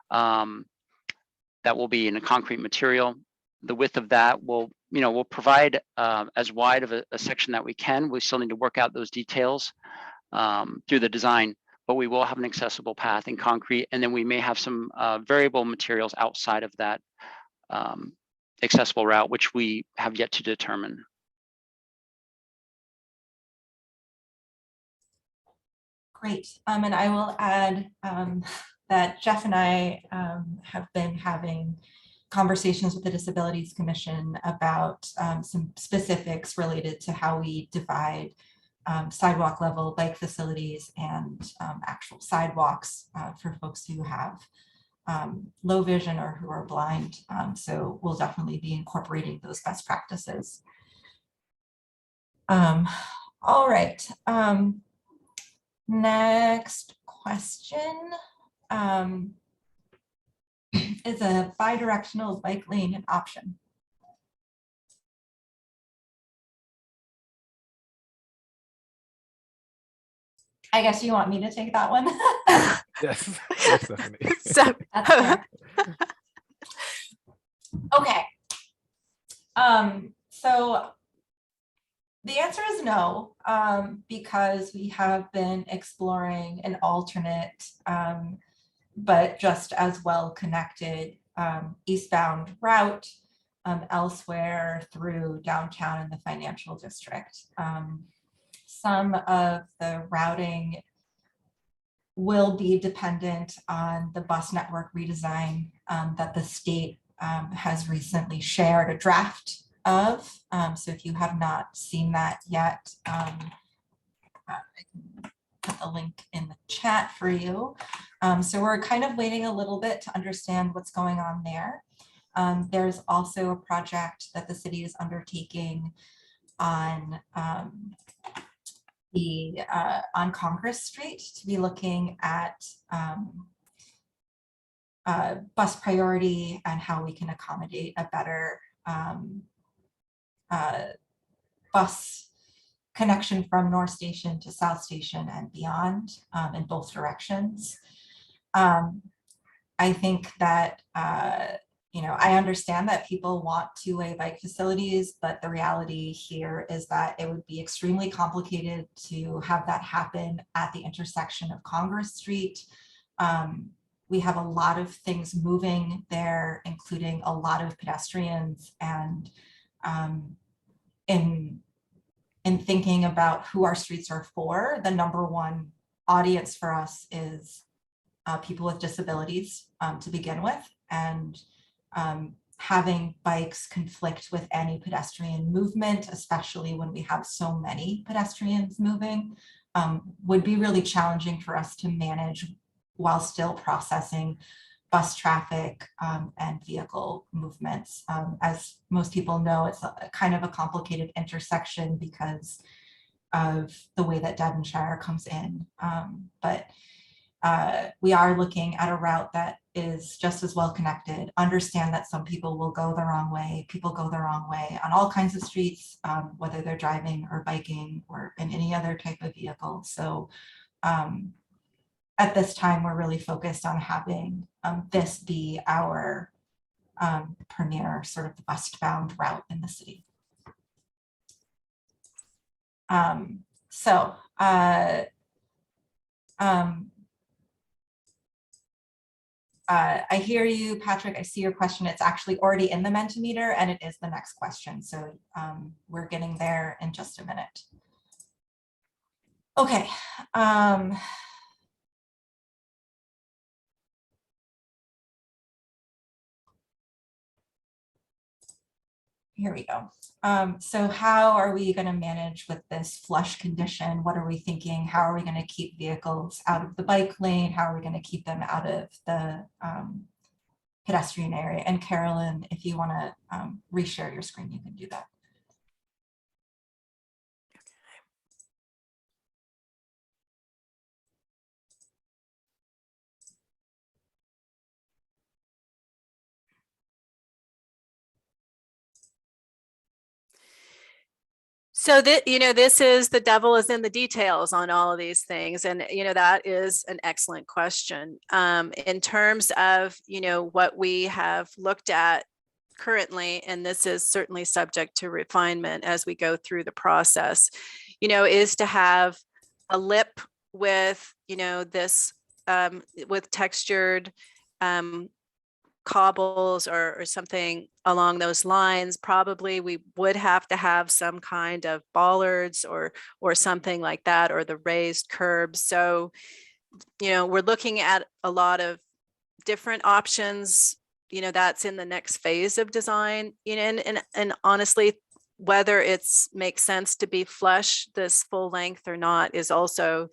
that will be in a concrete material. The width of that will, we'll provide as wide of a section that we can. We still need to work out those details through the design, but we will have an accessible path in concrete, and then we may have some variable materials outside of that accessible route, which we have yet to determine.
Great. And I will add that Jeff and I have been having conversations with the Disabilities Commission about some specifics related to how we divide sidewalk level bike facilities and actual sidewalks for folks who have low vision or who are blind. So we'll definitely be incorporating those best practices. All right. Next question. Is a bi-directional bike lane an option? I guess you want me to take that one?
Yes, yes, definitely.
So,
That's fair. Okay. So the answer is no, because we have been exploring an alternate, but just as well connected eastbound route elsewhere through downtown and the financial district. Some of the routing will be dependent on the bus network redesign that the state has recently shared a draft of. So if you have not seen that yet, I can put the link in the chat for you. So we're kind of waiting a little bit to understand what's going on there. There's also a project that the city is undertaking on on Congress Street to be looking at bus priority and how we can accommodate a better bus connection from North Station to South Station and beyond in both directions. I think that, I understand that people want two-way bike facilities, but the reality here is that it would be extremely complicated to have that happen at the intersection of Congress Street. We have a lot of things moving there, including a lot of pedestrians, and in thinking about who our streets are for, the number one audience for us is people with disabilities to begin with, and having bikes conflict with any pedestrian movement, especially when we have so many pedestrians moving, would be really challenging for us to manage while still processing bus traffic and vehicle movements. As most people know, it's a kind of a complicated intersection because of the way that Devonshire comes in. But we are looking at a route that is just as well connected. Understand that some people will go the wrong way. People go the wrong way on all kinds of streets, whether they're driving or biking or in any other type of vehicle. So at this time, we're really focused on having this be our premier sort of westbound route in the city. I hear you, Patrick. I see your question. It's actually already in the Mentimeter, and it is the next question. So we're getting there in just a minute. Okay. Here we go. So how are we going to manage with this flush condition? What are we thinking? How are we going to keep vehicles out of the bike lane? How are we going to keep them out of the pedestrian area. And Carolyn, if you want to reshare your screen, you can do that.
So that, this is, the devil is in the details on all of these things. And, that is an excellent question. In terms of, what we have looked at currently, and this is certainly subject to refinement as we go through the process, is to have a lip with, this with textured cobbles or something along those lines. Probably we would have to have some kind of bollards or something like that, or the raised curbs. So, we're looking at a lot of different options. That's in the next phase of design. And honestly, whether it's makes sense to be flush this full length or not is also,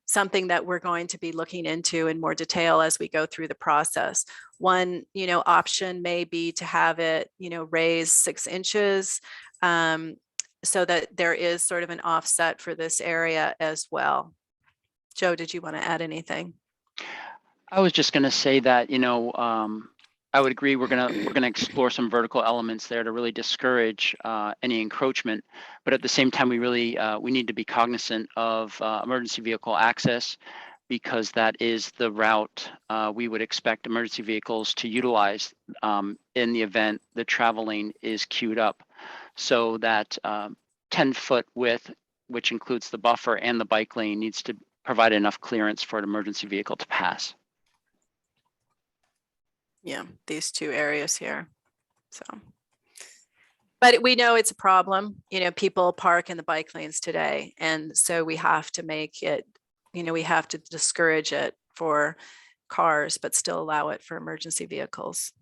something that we're going to be looking into in more detail as we go through the process. One, option may be to have it, raised 6 inches, so that there is sort of an offset for this area as well. Joe, did you want to add anything?
I was just going to say that, I would agree. We're gonna explore some vertical elements there to really discourage any encroachment. But at the same time, we need to be cognizant of emergency vehicle access, because that is the route we would expect emergency vehicles to utilize in the event the travel lane is queued up. So that 10-foot width, which includes the buffer and the bike lane, needs to provide enough clearance for an emergency vehicle to pass.
Yeah, these two areas here. So, but we know it's a problem. People park in the bike lanes today, and so we have to make it, we have to discourage it for cars, but still allow it for emergency vehicles.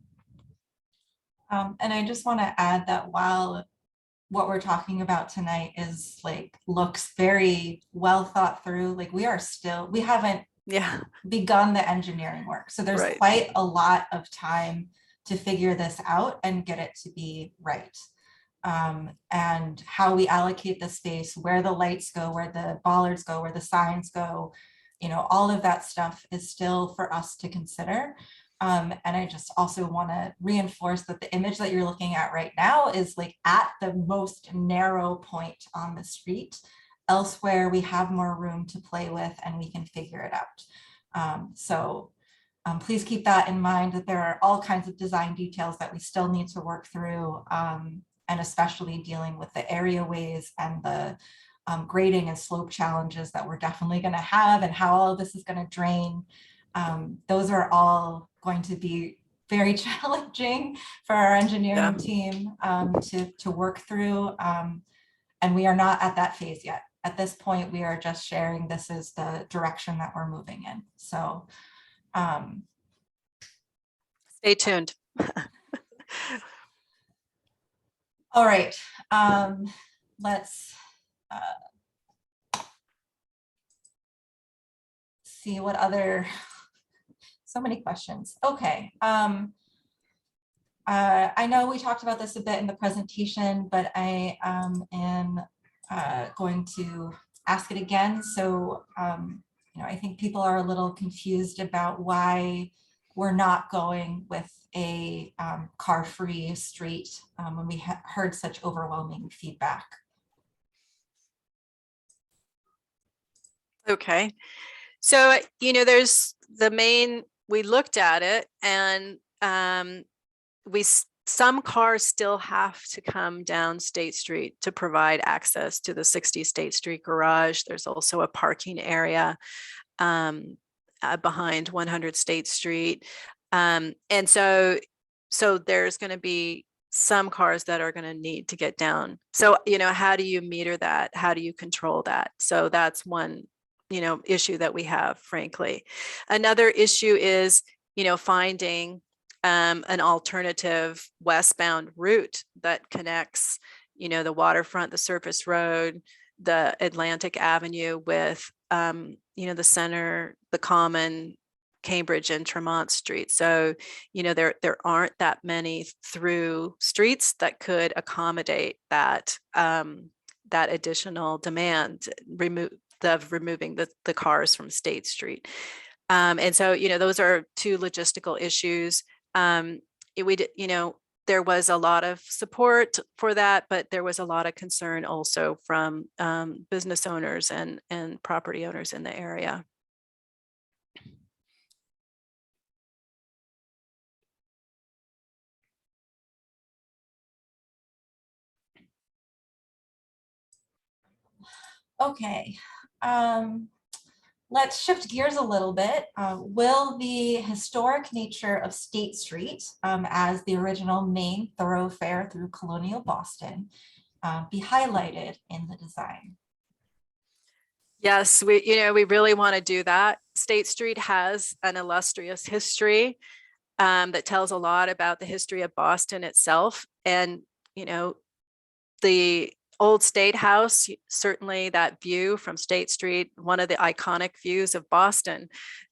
And I just want to add that while what we're talking about tonight is looks very well thought through, we haven't begun the engineering work. So there's quite a lot of time to figure this out and get it to be right. And how we allocate the space, where the lights go, where the bollards go, where the signs go, all of that stuff is still for us to consider. And I just also want to reinforce that the image that you're looking at right now is at the most narrow point on the street. Elsewhere, we have more room to play with and we can figure it out. So please keep that in mind, that there are all kinds of design details that we still need to work through, and especially dealing with the areaways and the grading and slope challenges that we're definitely going to have, and how all of this is going to drain. Those are all going to be very challenging for our engineering team to work through. And we are not at that phase yet. At this point, we are just sharing this is the direction that we're moving in. So
stay tuned.
All right, let's see what other, so many questions. Okay. I know we talked about this a bit in the presentation, but I am going to ask it again. So, I think people are a little confused about why we're not going with a car-free street when we heard such overwhelming feedback.
Okay. So, there's the main, we looked at it, and some cars still have to come down State Street to provide access to the 60 State Street garage. There's also a parking area behind 100 State Street. And so there's going to be some cars that are going to need to get down. So, how do you meter that? How do you control that? So that's one, issue that we have, frankly. Another issue is, finding an alternative westbound route that connects, the waterfront, the surface road, the Atlantic Avenue with, the center, the common, Cambridge and Tremont Street. So, you know, there aren't that many through streets that could accommodate that that additional demand, removing the cars from State Street. And so, you know, those are two logistical issues. You know, there was a lot of support for that, but there was a lot of concern also from business owners and property owners in the area.
Okay, let's shift gears a little bit. Will the historic nature of State Street as the original main thoroughfare through colonial Boston be highlighted in the design?
Yes, we really want to do that. State Street has an illustrious history that tells a lot about the history of Boston itself. And, you know, the old State House, certainly that view from State Street, one of the iconic views of Boston,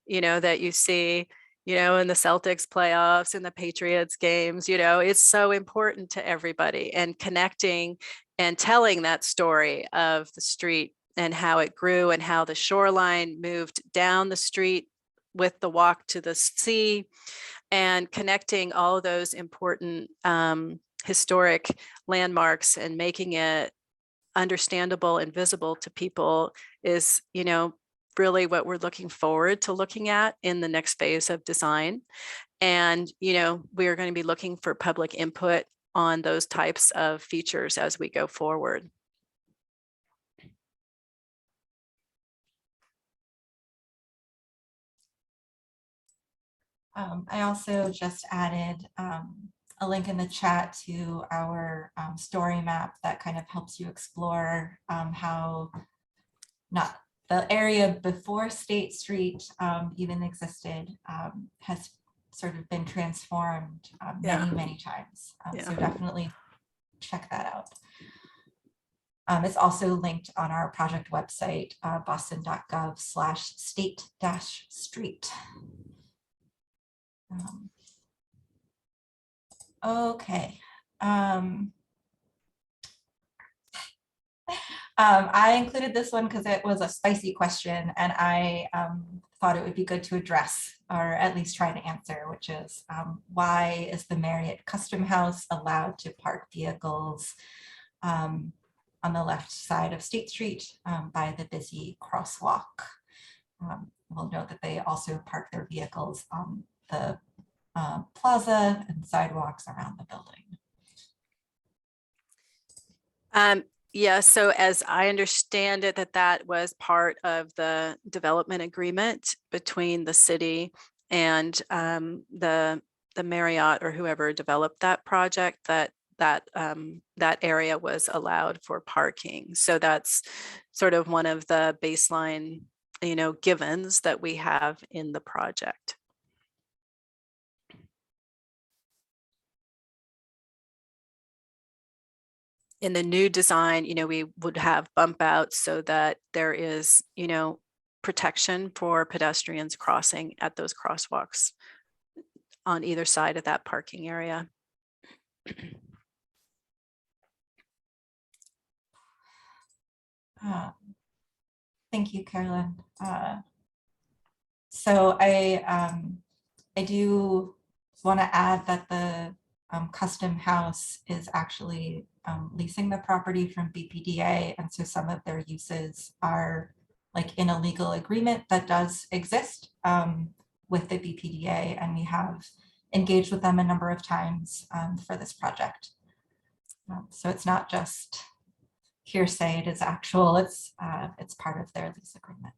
you know, that you see, you know, in the Celtics playoffs, in the Patriots games, you know, it's so important to everybody, and connecting and telling that story of the street and how it grew and how the shoreline moved down the street with the walk to the sea, and connecting all of those important historic landmarks and making it understandable and visible to people is, you know, really what we're looking forward to looking at in the next phase of design. And, you know, we're going to be looking for public input on those types of features as we go forward.
I also just added a link in the chat to our story map that kind of helps you explore how not the area before State Street even existed has sort of been transformed many times. So definitely check that out. It's also linked on our project website, boston.gov/state-street. Okay. I included this one because it was a spicy question, and I thought it would be good to address, or at least try to answer, which is why is the Marriott Custom House allowed to park vehicles on the left side of State Street by the busy crosswalk? We'll note that they also park their vehicles on the plaza and sidewalks around the building.
Yeah, so as I understand it, that was part of the development agreement between the city and the Marriott or whoever developed that project, that area was allowed for parking. So that's sort of one of the baseline, you know, givens that we have in the project. In the new design, you know, we would have bump outs so that there is, you know, protection for pedestrians crossing at those crosswalks on either side of that parking area.
Thank you, Carolyn. So I do want to add that the custom house is actually leasing the property from BPDA, and so some of their uses are like in a legal agreement that does exist with the BPDA, and we have engaged with them a number of times for this project. So it's not just hearsay, it is actual, it's part of their lease agreement.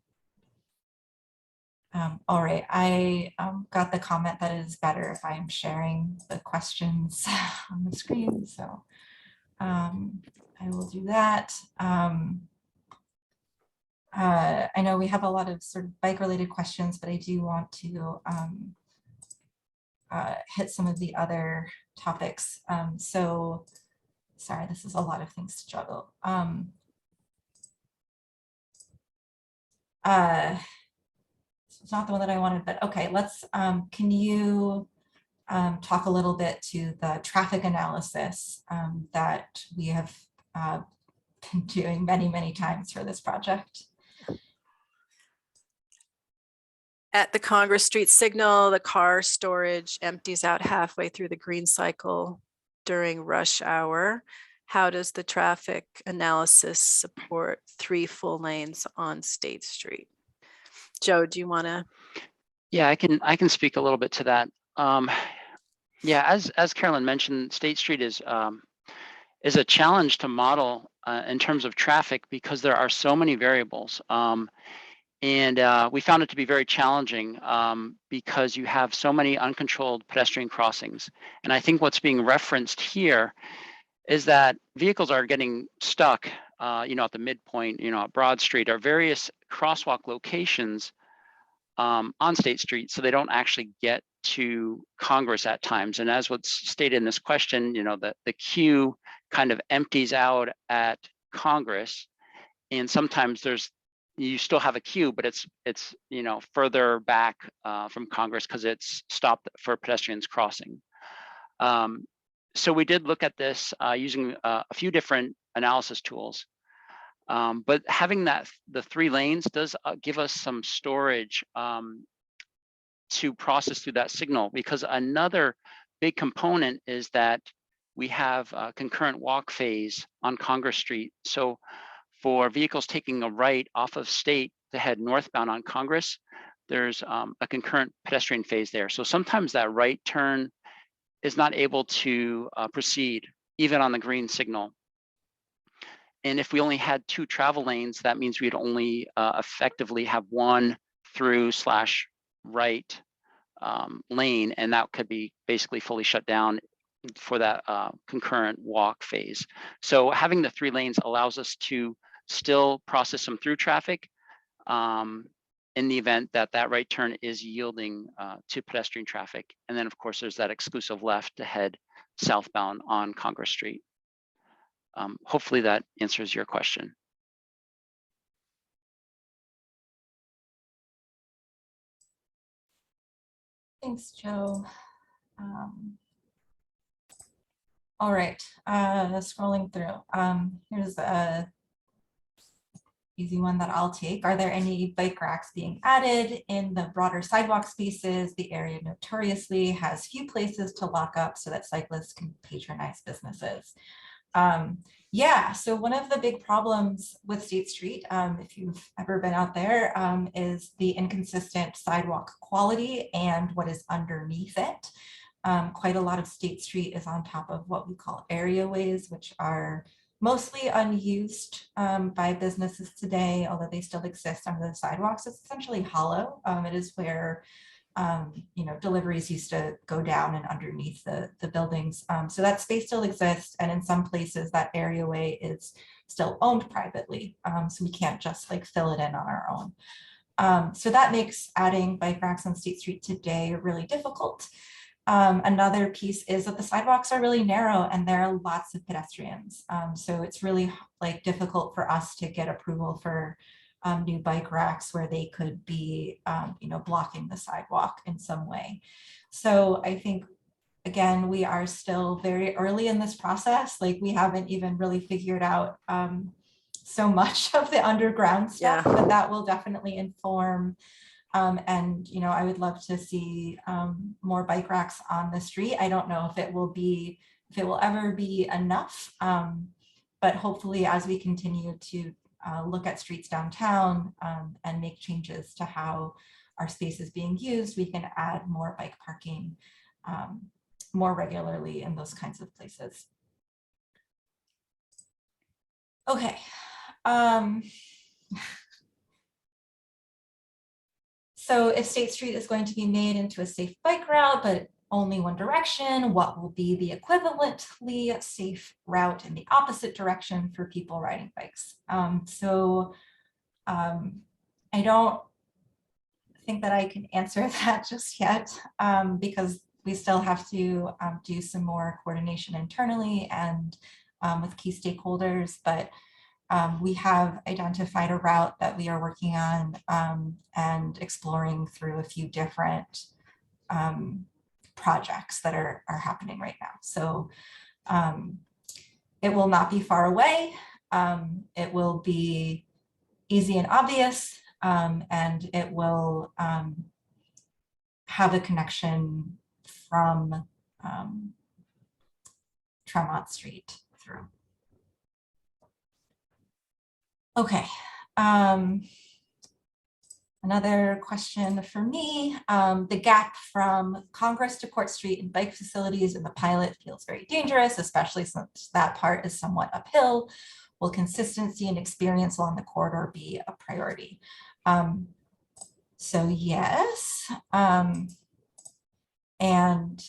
All right, I got the comment that it is better if I am sharing the questions on the screen, so I will do that. I know we have a lot of sort of bike related questions, but I do want to hit some of the other topics. So sorry, this is a lot of things to juggle. it's not the one that I wanted, but okay, let's, can you talk a little bit to the traffic analysis that we have been doing many, many times for this project?
At the Congress Street signal, the car storage empties out halfway through the green cycle during rush hour. How does the traffic analysis support 3 full lanes on State Street? Joe, do you want to?
Yeah, I can speak a little bit to that. Yeah, as Carolyn mentioned, State Street is a challenge to model in terms of traffic because there are so many variables. And we found it to be very challenging because you have so many uncontrolled pedestrian crossings. And I think what's being referenced here is that vehicles are getting stuck, at the midpoint, at Broad Street, or various crosswalk locations on State Street, so they don't actually get to Congress at times. And as what's stated in this question, the queue kind of empties out at Congress, and sometimes you still have a queue, but it's further back from Congress because it's stopped for pedestrians crossing. So we did look at this using a few different analysis tools, but having the 3 lanes does give us some storage to process through that signal, because another big component is that we have a concurrent walk phase on Congress Street. So for vehicles taking a right off of State to head northbound on Congress, there's a concurrent pedestrian phase there. So sometimes that right turn is not able to proceed even on the green signal. And if we only had 2 travel lanes, that means we'd only effectively have 1 through/right lane, and that could be basically fully shut down for that concurrent walk phase. So having the 3 lanes allows us to still process some through traffic in the event that that right turn is yielding to pedestrian traffic. And then of course there's that exclusive left to head southbound on Congress Street. Hopefully that answers your question.
Thanks, Joe. All right, scrolling through. Here's a easy one that I'll take. Are there any bike racks being added in the broader sidewalk spaces? The area notoriously has few places to lock up so that cyclists can patronize businesses. Yeah, so one of the big problems with State Street, if you've ever been out there, is the inconsistent sidewalk quality and what is underneath it. Quite a lot of State Street is on top of what we call areaways, which are mostly unused by businesses today, although they still exist under the sidewalks. It's essentially hollow. It is where deliveries used to go down and underneath the buildings. So that space still exists. And in some places that areaway is still owned privately. So we can't just like fill it in on our own. So that makes adding bike racks on State Street today really difficult. Another piece is that the sidewalks are really narrow and there are lots of pedestrians. So it's really like difficult for us to get approval for new bike racks where they could be, blocking the sidewalk in some way. So I think, again, we are still very early in this process. Like we haven't even really figured out so much of the underground stuff, but that will definitely inform. And I would love to see more bike racks on the street. I don't know if it will ever be enough, but hopefully as we continue to look at streets downtown and make changes to how our space is being used, we can add more bike parking more regularly in those kinds of places. Okay. So if State Street is going to be made into a safe bike route, but only one direction, what will be the equivalently safe route in the opposite direction for people riding bikes? I don't think that I can answer that just yet because we still have to do some more coordination internally and with key stakeholders, but We have identified a route that we are working on and exploring through a few different projects that are happening right now. So it will not be far away. It will be easy and obvious, and it will have a connection from Tremont Street through. Okay. Another question for me, the gap from Congress to Court Street and bike facilities in the pilot feels very dangerous, especially since that part is somewhat uphill. Will consistency and experience along the corridor be a priority? So yes, and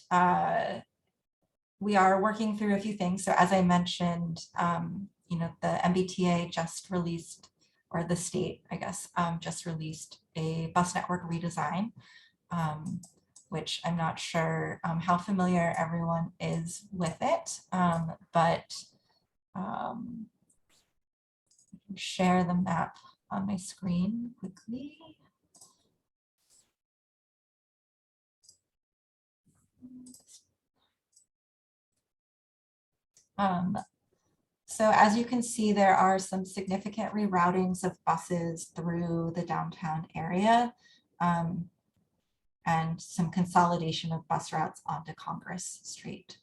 we are working through a few things. So as I mentioned, you know, the MBTA just released, or the state, I guess, just released a bus network redesign, which I'm not sure how familiar everyone is with it, but I can share the map on my screen quickly. So as you can see, there are some significant reroutings of buses through the downtown area and some consolidation of bus routes onto Congress Street.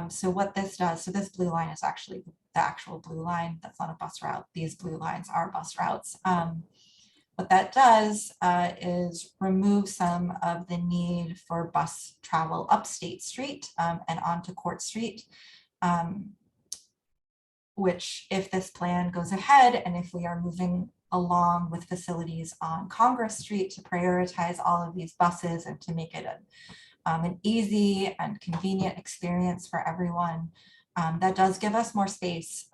So what this does, so this blue line is actually the actual blue line. That's not a bus route. These blue lines are bus routes. What that does is remove some of the need for bus travel up State Street and onto Court Street, which, if this plan goes ahead and if we are moving along with facilities on Congress Street to prioritize all of these buses and to make it an easy and convenient experience for everyone, that does give us more space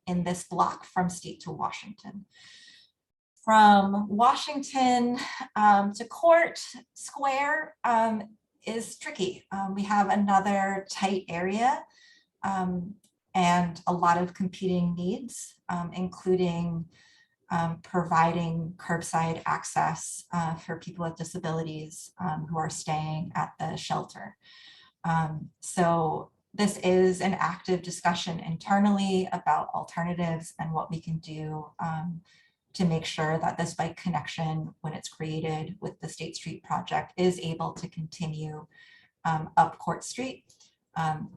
in this block from State to Washington. From Washington to Court Square is tricky. We have another tight area and a lot of competing needs, including providing curbside access for people with disabilities who are staying at the shelter. So this is an active discussion internally about alternatives and what we can do to make sure that this bike connection, when it's created with the State Street project, is able to continue up Court Street.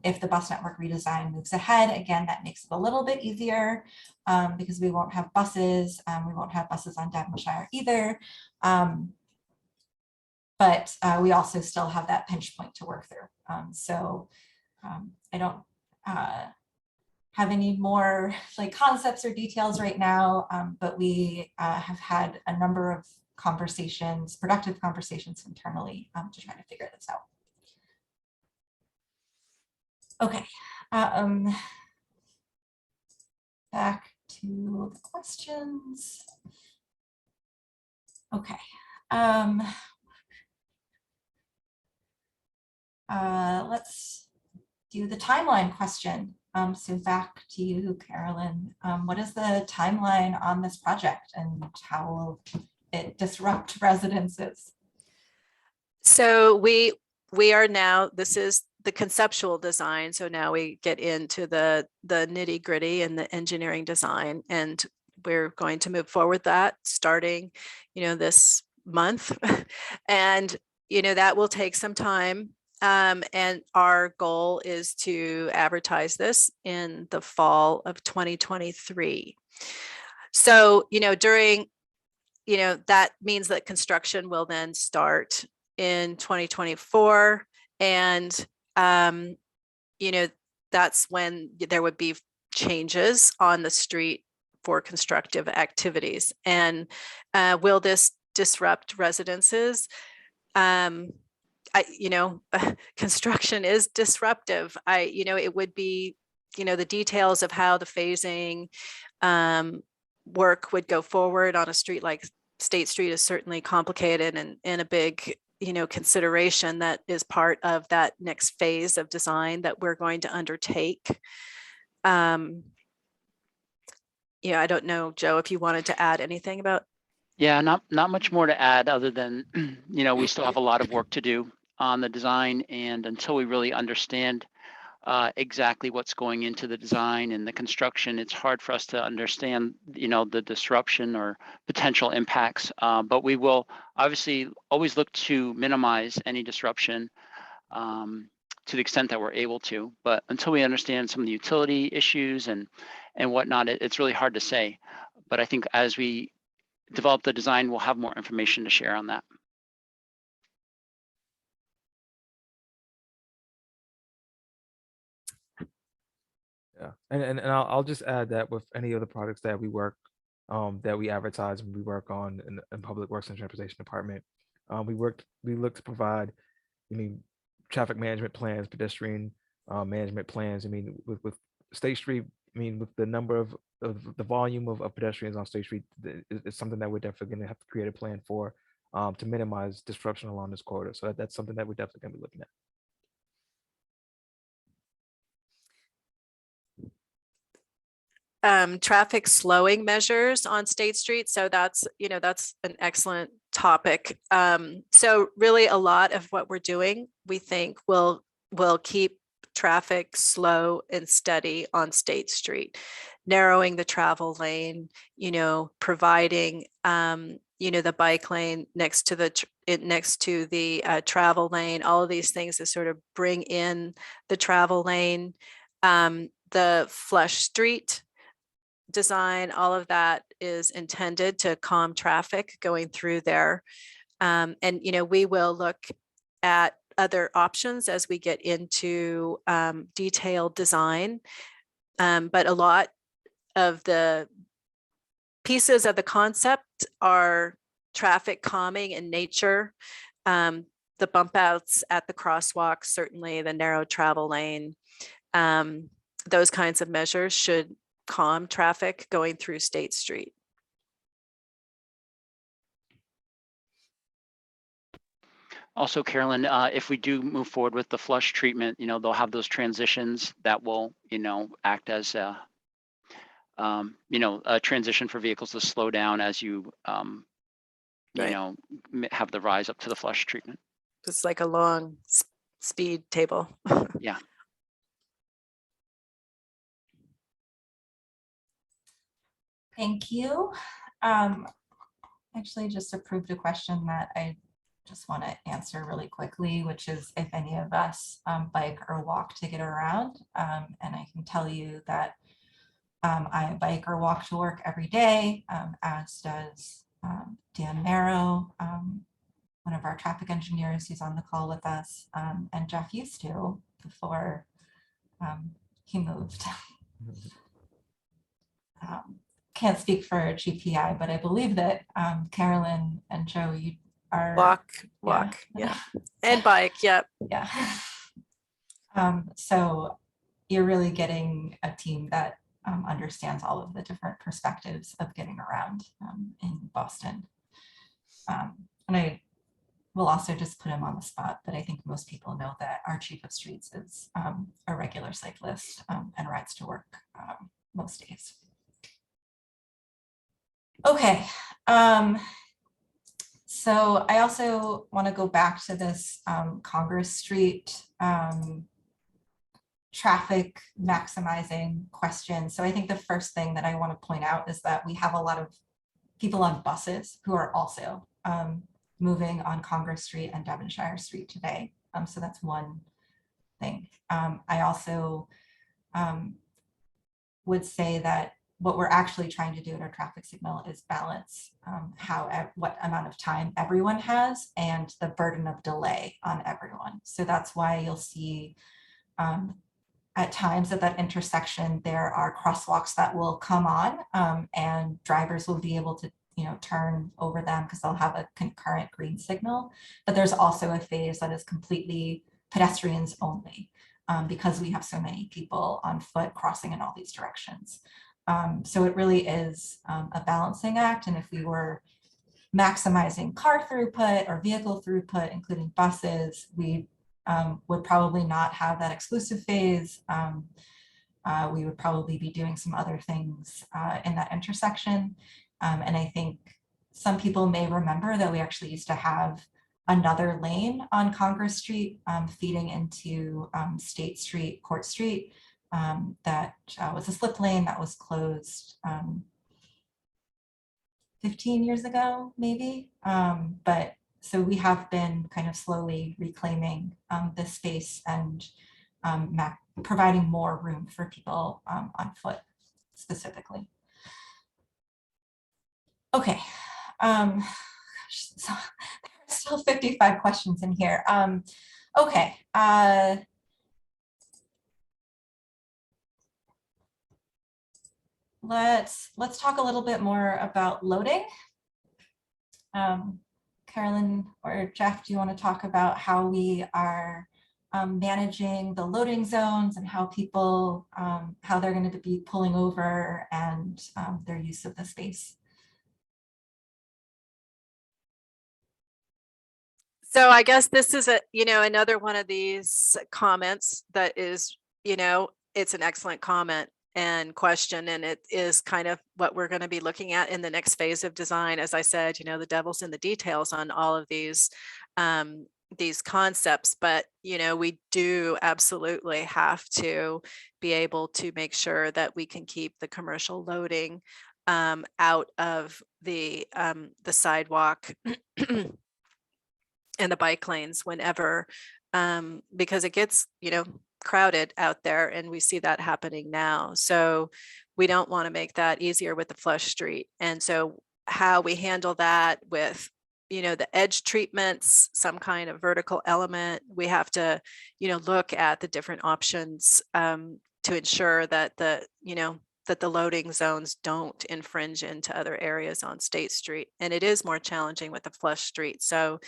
If the bus network redesign moves ahead, again, that makes it a little bit easier because we won't have buses. We won't have buses on Devonshire either. But we also still have that pinch point to work through. So I don't have any more like concepts or details right now, but we have had a number of conversations, productive conversations internally to try to figure this out. Okay, back to the questions. Okay, let's do the timeline question. So back to you, Carolyn. What is the timeline on this project and how will it disrupt residences?
So we are now, this is the conceptual design. So now we get into the nitty gritty and the engineering design, and we're going to move forward that starting, you know, this month. And, you know, that will take some time. And our goal is to advertise this in the fall of 2023. So, you know, during, you know, that means that construction will then start in 2024. And, you know, that's when there would be changes on the street for constructive activities. And will this disrupt residences? You know, construction is disruptive. You know, it would be, you know, the details of how the phasing work would go forward on a street like State Street is certainly complicated and a big, you know, consideration that is part of that next phase of design that we're going to undertake. yeah, I don't know, Joe, if you wanted to add anything about.
Yeah, not much more to add other than, we still have a lot of work to do on the design, and until we really understand exactly what's going into the design and the construction, it's hard for us to understand, the disruption or potential impacts. But we will obviously always look to minimize any disruption to the extent that we're able to. But until we understand some of the utility issues and whatnot, it's really hard to say. But I think as we develop the design, we'll have more information to share on that.
Yeah, and I'll just add that with any of the products that we work, that we advertise and we work on in Public Works and Transportation Department, we look to provide, traffic management plans, pedestrian management plans. With State Street, with the number of the volume of pedestrians on State Street, it's something that we're definitely going to have to create a plan for, to minimize disruption along this corridor. So that's something that we're definitely going to be looking at.
Traffic slowing measures on State Street. So that's an excellent topic. So really a lot of what we're doing, we think will keep traffic slow and steady on State Street, narrowing the travel lane, providing, the bike lane next to the travel lane, all of these things to sort of bring in the travel lane, the flush street design, all of that is intended to calm traffic going through there. And, we will look at other options as we get into detailed design. But a lot of the pieces of the concept are traffic calming in nature. The bump outs at the crosswalks, certainly the narrow travel lane, those kinds of measures should calm traffic going through State Street.
Also, Carolyn, if we do move forward with the flush treatment, they'll have those transitions that will, act as a transition for vehicles to slow down as you,
Right.
have the rise up to the flush treatment.
It's like a long speed table.
Yeah.
Thank you. Actually just approved a question that I just want to answer really quickly, which is if any of us bike or walk to get around. And I can tell you that I bike or walk to work every day, as does Dan Merrow, one of our traffic engineers who's on the call with us, and Jeff used to before he moved. Can't speak for GPI, but I believe that Carolyn and Joe, you are
Walk, yeah. And bike, yep.
Yeah. So you're really getting a team that understands all of the different perspectives of getting around in Boston. And I will also just put him on the spot, but I think most people know that our chief of streets is a regular cyclist and rides to work most days. Okay, so I also want to go back to this Congress Street traffic maximizing question. So I think the first thing that I want to point out is that we have a lot of people on buses who are also moving on Congress Street and Devonshire Street today. So that's one thing. I also would say that what we're actually trying to do in our traffic signal is balance what amount of time everyone has and the burden of delay on everyone. So that's why you'll see at times at that intersection, there are crosswalks that will come on and drivers will be able to turn over them because they'll have a concurrent green signal. But there's also a phase that is completely pedestrians only because we have so many people on foot crossing in all these directions. So it really is a balancing act. And if we were maximizing car throughput or vehicle throughput, including buses, we would probably not have that exclusive phase. we would probably be doing some other things in that intersection. And I think some people may remember that we actually used to have another lane on Congress Street feeding into State Street, Court Street. That was a slip lane that was closed 15 years ago, maybe. But so we have been kind of slowly reclaiming this space and providing more room for people on foot specifically. Okay. So there's still 55 questions in here. Okay. Let's talk a little bit more about loading. Carolyn or Jeff, do you want to talk about how we are managing the loading zones and how people, how they're going to be pulling over and their use of the space?
So I guess this is another one of these comments that is, it's an excellent comment and question, and it is kind of what we're going to be looking at in the next phase of design. As I said, the devil's in the details on all of these concepts, but we do absolutely have to be able to make sure that we can keep the commercial loading out of the sidewalk and the bike lanes whenever, because it gets, crowded out there, and we see that happening now. So we don't want to make that easier with the flush street. And so how we handle that with, the edge treatments, some kind of vertical element, we have to, look at the different options to ensure that the loading zones don't infringe into other areas on State Street. And it is more challenging with the flush street. So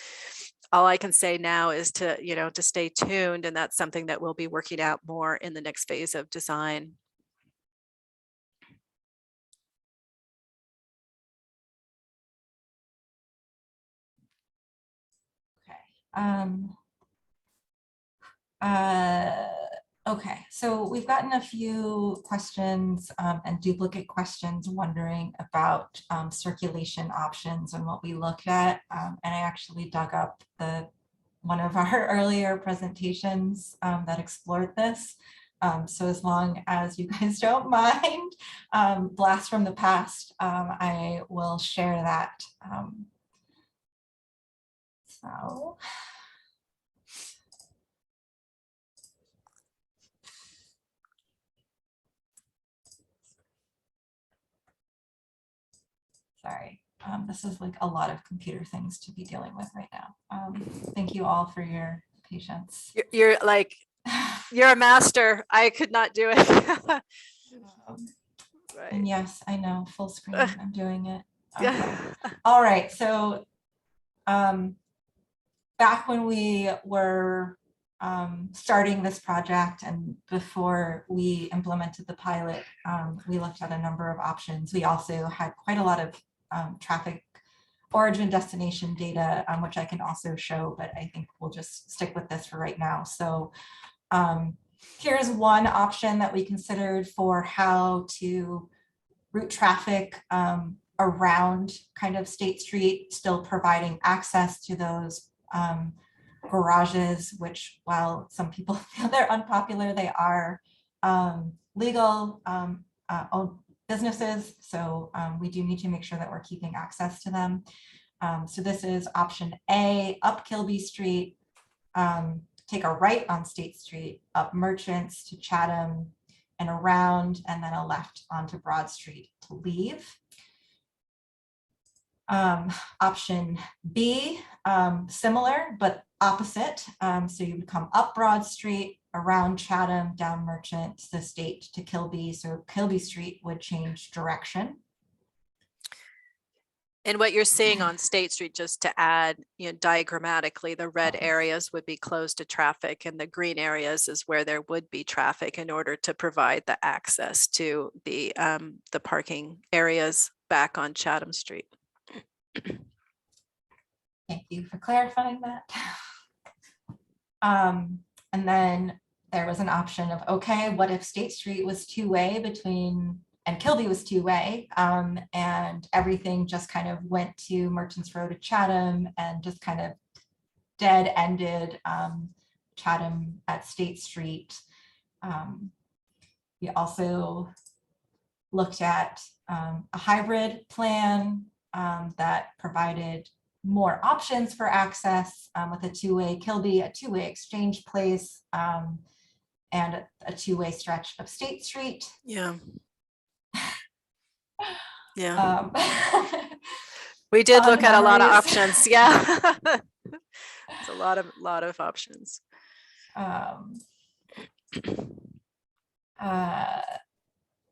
all I can say now is to, to stay tuned. And that's something that we'll be working out more in the next phase of design.
Okay, so we've gotten a few questions and duplicate questions wondering about circulation options and what we looked at. And I actually dug up one of our earlier presentations that explored this. So as long as you guys don't mind, blast from the past, I will share that. So. Sorry, this is like a lot of computer things to be dealing with right now. Thank you all for your patience.
You're like, you're a master. I could not do it.
Right. And yes, I know, full screen, I'm doing it. Okay.
Yeah.
All right, so back when we were starting this project and before we implemented the pilot, we looked at a number of options. We also had quite a lot of traffic origin destination data, which I can also show, but I think we'll just stick with this for right now. So here's one option that we considered for how to route traffic around kind of State Street, still providing access to those garages, which while some people feel they're unpopular, they are legal owned businesses. So we do need to make sure that we're keeping access to them. So this is option A, up Kilby Street, take a right on State Street, up Merchants to Chatham and around, and then a left onto Broad Street to leave. Option B, similar but opposite. So you would come up Broad Street, around Chatham, down Merchant, the State to Kilby. So Kilby Street would change direction.
And what you're seeing on State Street, just to add, diagrammatically, the red areas would be closed to traffic, and the green areas is where there would be traffic in order to provide the access to the parking areas back on Chatham Street.
Thank you for clarifying that. And then there was an option of, okay, what if State Street was two-way between, and Kilby was two-way, and everything just kind of went to Merchants Road to Chatham and just kind of dead-ended Chatham at State Street. We also looked at a hybrid plan that provided more options for access with a two-way Kilby, a two-way Exchange Place, and a two-way stretch of State Street.
Yeah. Yeah.
Um,
We did
fond
look at a lot of
memories.
options. Yeah. It's a lot of options.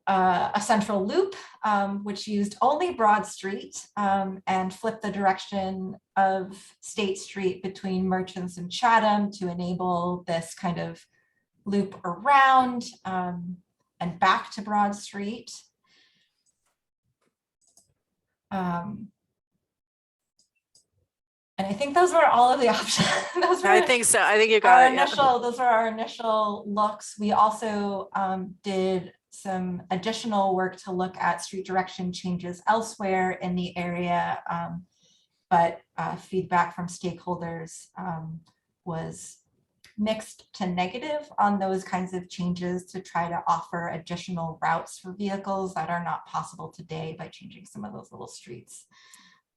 A central loop, which used only Broad Street and flipped the direction of State Street between Merchants and Chatham to enable this kind of loop around and back to Broad Street. And I think those were all of the options.
I think so. I think you got it. Yeah.
Those are our initial looks. We also did some additional work to look at street direction changes elsewhere in the area, but feedback from stakeholders was mixed to negative on those kinds of changes to try to offer additional routes for vehicles that are not possible today by changing some of those little streets.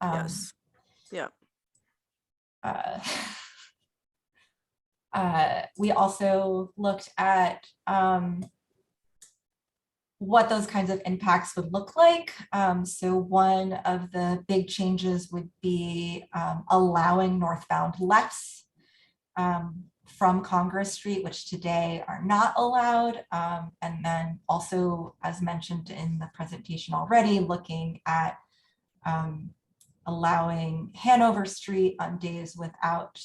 Yes. Yeah.
We also looked at what those kinds of impacts would look like. So one of the big changes would be allowing northbound lefts from Congress Street, which today are not allowed. And then also, as mentioned in the presentation already, looking at allowing Hanover Street on days without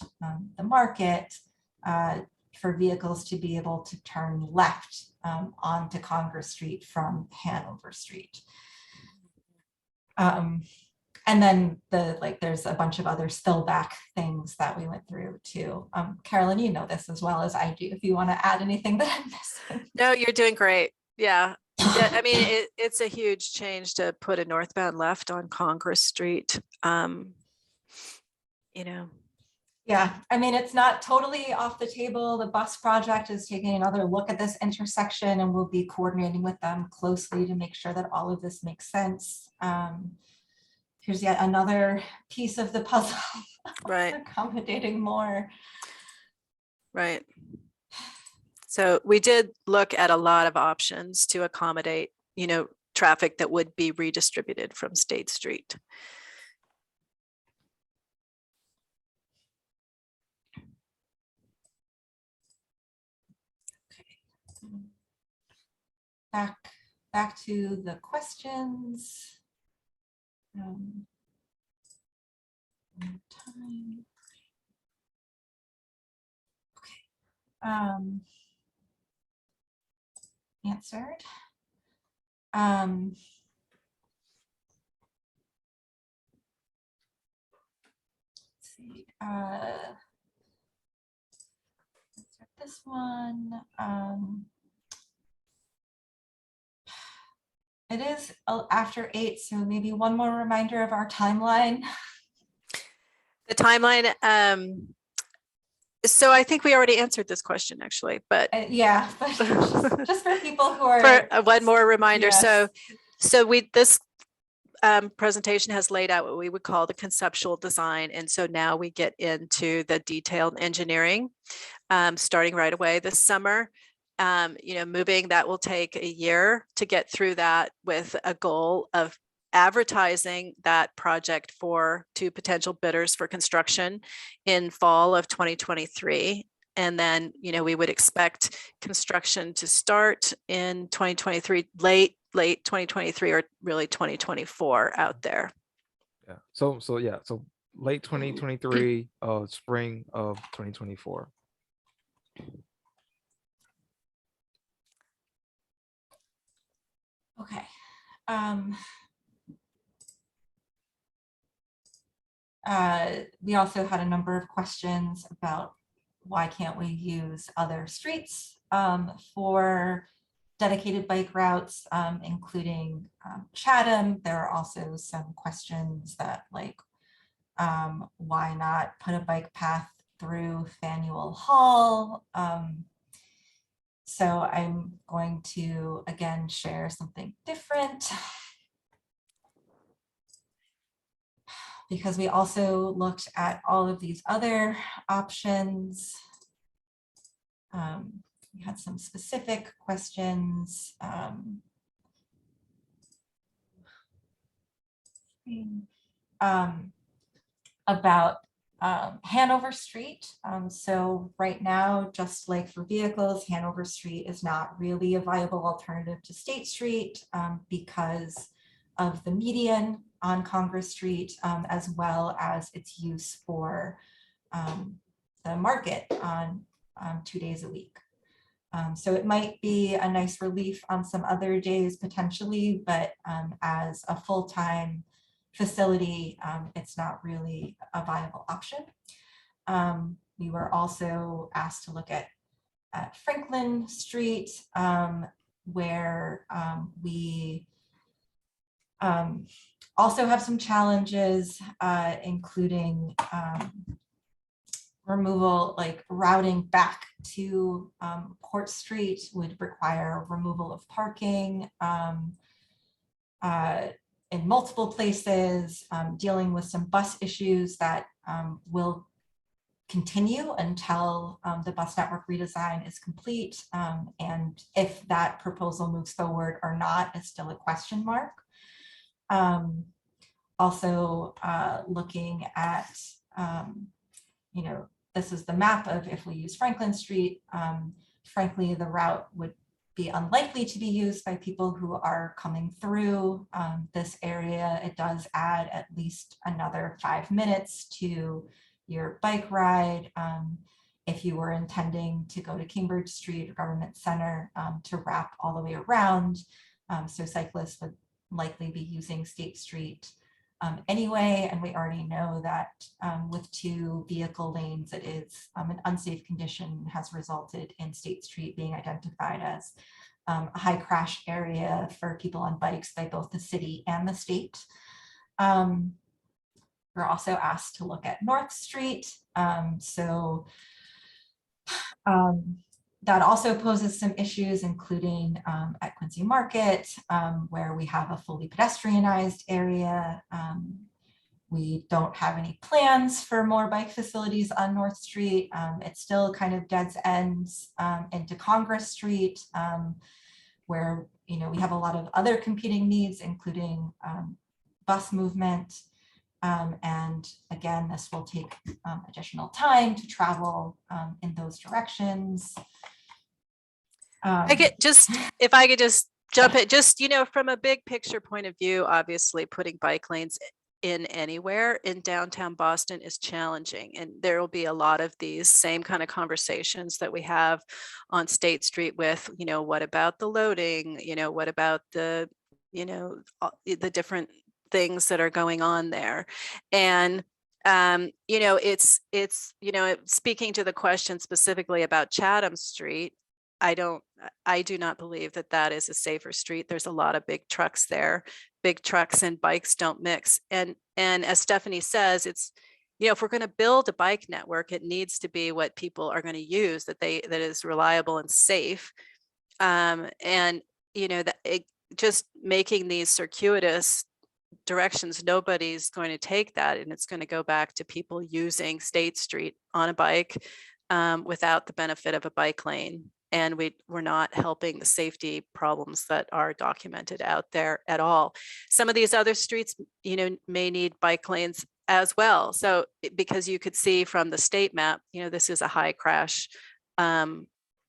the market for vehicles to be able to turn left onto Congress Street from Hanover Street. And then there's a bunch of other spillback things that we went through too. Carolyn, you know this as well as I do, if you want to add anything that I'm missing.
No, you're doing great. Yeah. Yeah, I mean, it's a huge change to put a northbound left on Congress Street. You know.
Yeah, I mean, it's not totally off the table. The bus project is taking another look at this intersection, and we'll be coordinating with them closely to make sure that all of this makes sense. Here's yet another piece of the puzzle.
Right.
Accommodating more.
Right. So we did look at a lot of options to accommodate, you know, traffic that would be redistributed from State Street.
Back to the questions. Time. Okay. Answered. Let's see. This one. It is after 8, so maybe one more reminder of our timeline.
The timeline. So I think we already answered this question actually, but
yeah, but just for people who are
for one more reminder.
Yes.
So this presentation has laid out what we would call the conceptual design, and so now we get into the detailed engineering, starting right away this summer. You know, moving that will take a year to get through that, with a goal of advertising that project to potential bidders for construction in fall of 2023. And then, you know, we would expect construction to start in 2023, late 2023, or really 2024 out there.
Yeah. So late 2023, spring of 2024.
Okay. We also had a number of questions about why can't we use other streets for dedicated bike routes, including Chatham? There are also some questions that like, why not put a bike path through Faneuil Hall? So I'm going to, again, share something different, because we also looked at all of these other options. We had some specific questions. About Hanover Street. So right now, just like for vehicles, Hanover Street is not really a viable alternative to State Street because of the median on Congress Street, as well as its use for the market on 2 days a week. So it might be a nice relief on some other days potentially, but as a full-time facility, it's not really a viable option. We were also asked to look at Franklin Street, where we also have some challenges, including removal, like routing back to Court Street would require removal of parking in multiple places, dealing with some bus issues that will continue until the bus network redesign is complete. And if that proposal moves forward or not is still a question mark. Also looking at, you know, this is the map of if we use Franklin Street. Frankly, the route would be unlikely to be used by people who are coming through this area. It does add at least another 5 minutes to your bike ride if you were intending to go to Cambridge Street or Government Center to wrap all the way around. So cyclists would likely be using State Street anyway, and we already know that with 2 vehicle lanes, it is an unsafe condition, has resulted in State Street being identified as a high crash area for people on bikes by both the city and the state. We're also asked to look at North Street. That also poses some issues, including at Quincy Market, where we have a fully pedestrianized area. We don't have any plans for more bike facilities on North Street. It still kind of dead ends into Congress Street, where we have a lot of other competing needs, including bus movement. And again, this will take additional time to travel in those directions.
If I could just jump in, just, from a big picture point of view, obviously putting bike lanes in anywhere in downtown Boston is challenging. And there will be a lot of these same kind of conversations that we have on State Street with, what about the loading? What about the, the different things that are going on there? And it's speaking to the question specifically about Chatham Street, I do not believe that that is a safer street. There's a lot of big trucks there. Big trucks and bikes don't mix. And as Stephanie says, it's, if we're going to build a bike network, it needs to be what people are going to use, that is reliable and safe. Just making these circuitous directions, nobody's going to take that, and it's going to go back to people using State Street on a bike without the benefit of a bike lane. And we're not helping the safety problems that are documented out there at all. Some of these other streets, may need bike lanes as well. So because you could see from the state map, this is a high crash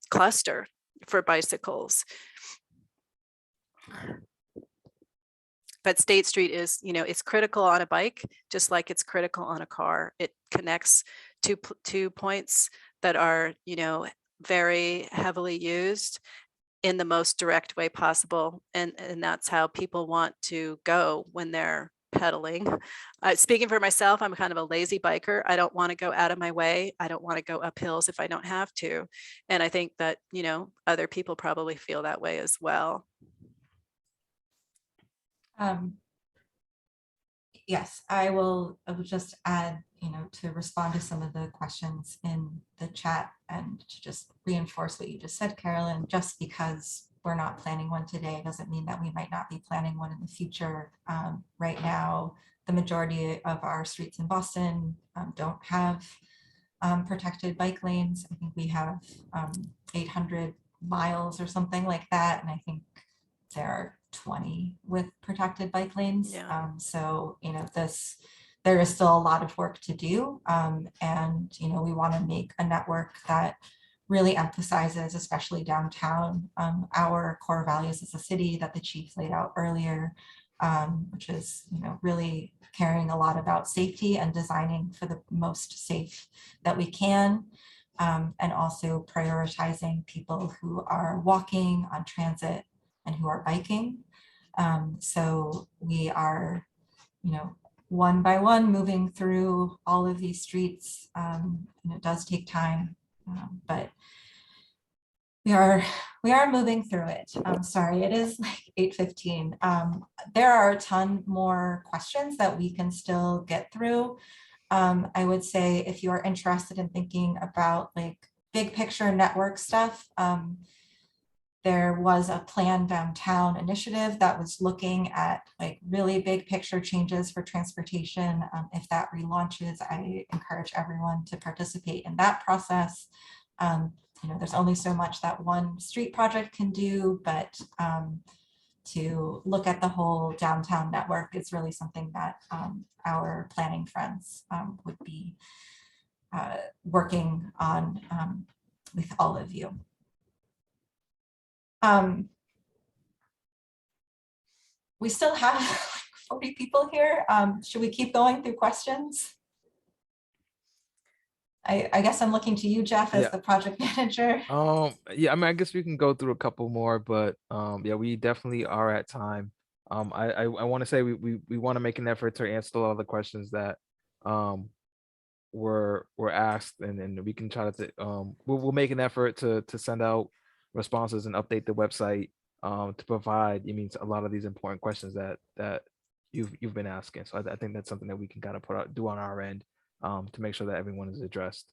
cluster for bicycles. But State Street is, it's critical on a bike, just like it's critical on a car. It connects two points that are, very heavily used in the most direct way possible. And that's how people want to go when they're pedaling. Speaking for myself, I'm kind of a lazy biker. I don't want to go out of my way. I don't want to go up hills if I don't have to. And I think that, other people probably feel that way as well.
Yes, I will just add, to respond to some of the questions in the chat and to just reinforce what you just said, Carolyn. Just because we're not planning one today doesn't mean that we might not be planning one in the future. Right now, the majority of our streets in Boston don't have protected bike lanes. I think we have 800 miles or something like that. And I think there are 20 with protected bike lanes.
Yeah.
So, there is still a lot of work to do. And, we want to make a network that really emphasizes, especially downtown, our core values as a city that the chief laid out earlier, which is, really caring a lot about safety and designing for the most safe that we can. And also prioritizing people who are walking, on transit, and who are biking. So we are, one by one moving through all of these streets. And it does take time, but we are moving through it. I'm sorry, it is like 8:15. There are a ton more questions that we can still get through. I would say if you are interested in thinking about like big picture network stuff, there was a Plan Downtown initiative that was looking at like really big picture changes for transportation. If that relaunches, I encourage everyone to participate in that process. There's only so much that one street project can do, but to look at the whole downtown network is really something that our planning friends would be working on with all of you. We still have like 40 people here. Should we keep going through questions? I guess I'm looking to you, Jeff, as the project manager.
Yeah, I mean, I guess we can go through a couple more, but yeah, we definitely are at time. I want to say we want to make an effort to answer a lot of the questions that were asked, and we can try to we'll make an effort to send out responses and update the website to provide a lot of these important questions that you've been asking. So I think that's something that we can kind of do on our end to make sure that everyone is addressed.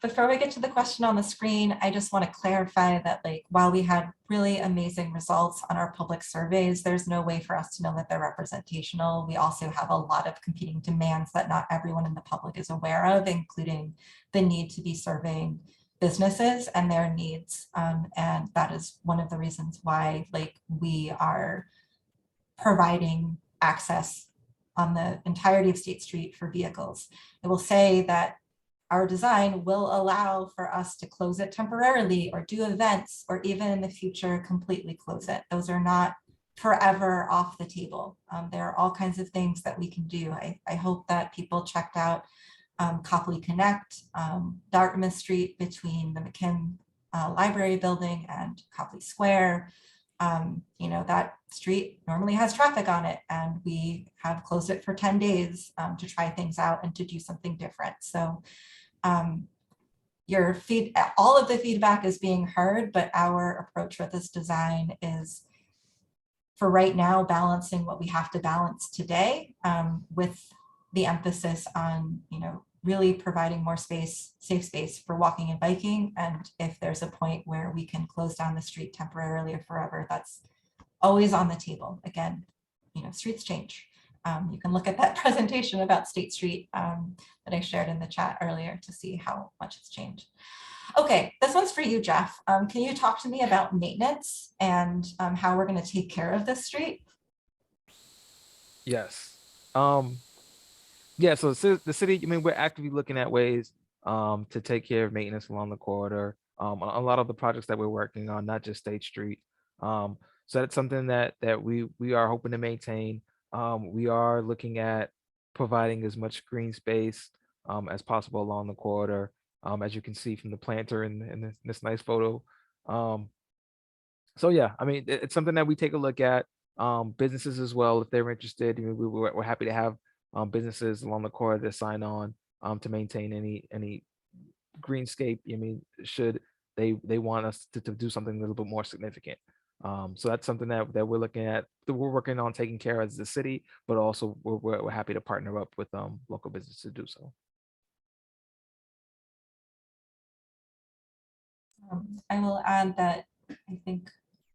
Before we get to the question on the screen, I just want to clarify that like while we had really amazing results on our public surveys, there's no way for us to know that they're representational. We also have a lot of competing demands that not everyone in the public is aware of, including the need to be surveying businesses and their needs. And that is one of the reasons why like we are providing access on the entirety of State Street for vehicles. I will say that our design will allow for us to close it temporarily or do events or even in the future completely close it. Those are not forever off the table. There are all kinds of things that we can do. I hope that people checked out Copley Connect, Dartmouth Street between the McKim Library Building and Copley Square. That street normally has traffic on it, and we have closed it for 10 days to try things out and to do something different. So all of the feedback is being heard, but our approach with this design is for right now balancing what we have to balance today with the emphasis on, really providing more safe space for walking and biking. And if there's a point where we can close down the street temporarily or forever, that's always on the table. Again, streets change. You can look at that presentation about State Street that I shared in the chat earlier to see how much it's changed. Okay, this one's for you, Jeff. Can you talk to me about maintenance and how we're going to take care of this street?
Yes. Yeah, so the city, we're actively looking at ways to take care of maintenance along the corridor. A lot of the projects that we're working on, not just State Street. So that's something that we are hoping to maintain. We are looking at providing as much green space as possible along the corridor. As you can see from the planter in this nice photo. So yeah, I mean, it's something that we take a look at. Businesses as well, if they're interested, we're happy to have businesses along the corridor sign on to maintain any greenscape. I mean, should they want us to do something a little bit more significant. So that's something that we're looking at, that we're working on taking care of as the city, but also we're happy to partner up with local business to do so.
I will add that I think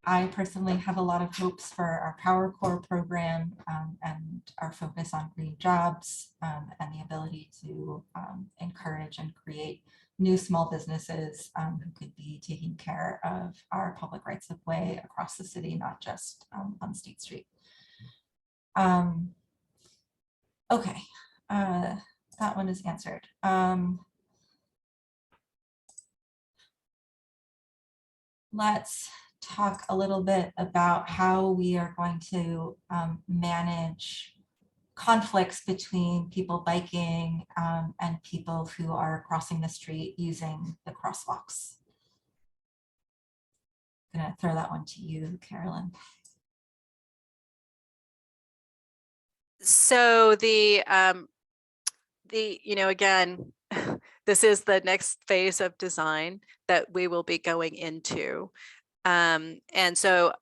I personally have a lot of hopes for our Power Core program and our focus on green jobs and the ability to encourage and create new small businesses who could be taking care of our public rights of way across the city, not just on State Street. Okay, that one is answered. Let's talk a little bit about how we are going to manage conflicts between people biking and people who are crossing the street using the crosswalks. I'm gonna throw that one to you, Carolyn.
So again, this is the next phase of design that we will be going into. And so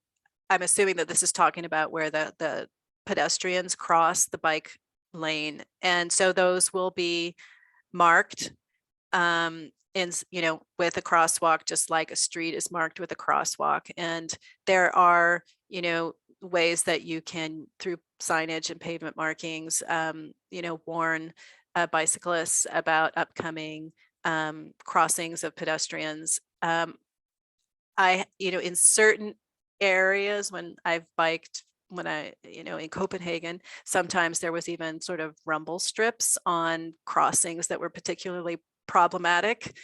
I'm assuming that this is talking about where the pedestrians cross the bike lane. And so those will be marked with a crosswalk, just like a street is marked with a crosswalk. And there are, ways that you can, through signage and pavement markings, warn bicyclists about upcoming crossings of pedestrians. In certain areas when I've biked, in Copenhagen, sometimes there was even sort of rumble strips on crossings that were particularly problematic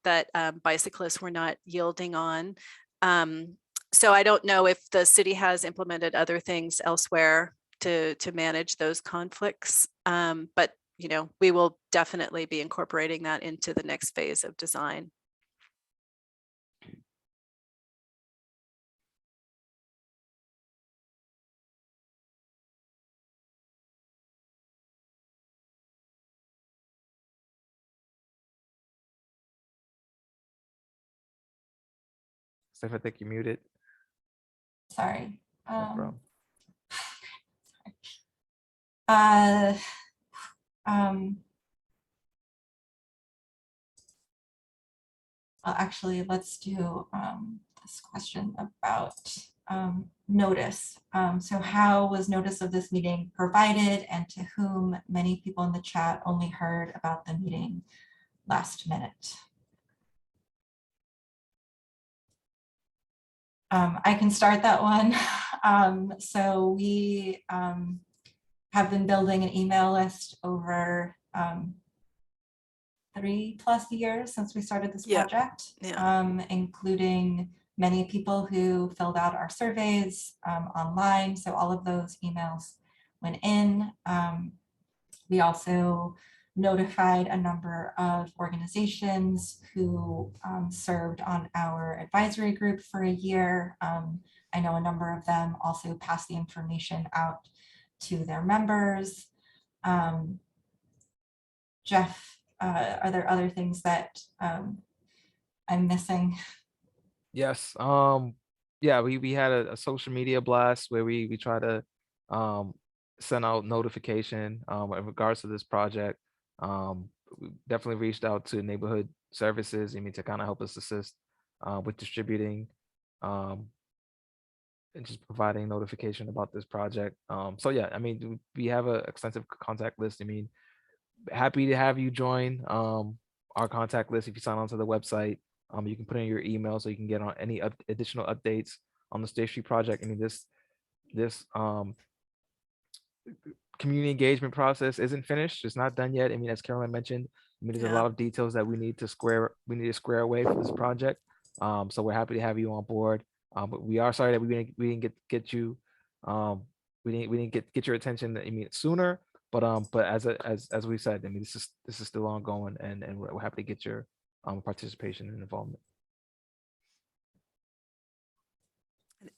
that bicyclists were not yielding on. So I don't know if the city has implemented other things elsewhere to manage those conflicts, but we will definitely be incorporating that into the next phase of design.
Steph, I think you're muted.
Sorry.
No problem.
Well, actually, let's do this question about notice. So how was notice of this meeting provided, and to whom? Many people in the chat only heard about the meeting last minute. I can start that one. So we have been building an email list over 3+ years since we started this project, including many people who filled out our surveys online. So all of those emails went in. We also notified a number of organizations who served on our advisory group for a year. I know a number of them also passed the information out to their members. Jeff, are there other things that I'm missing?
Yes. Yeah, we had a social media blast where we try to send out notification in regards to this project. We definitely reached out to neighborhood services, to kind of help us assist with distributing and just providing notification about this project. So yeah, we have an extensive contact list. Happy to have you join our contact list. If you sign on to the website, you can put in your email so you can get on any additional updates on the State Street project. This community engagement process isn't finished. It's not done yet. As Carolyn mentioned, there's a lot of details that we need to square away for this project. So we're happy to have you on board. But we are sorry that we didn't get you. We didn't get your attention sooner. But as we said, this is still ongoing, and we're happy to get your participation and involvement.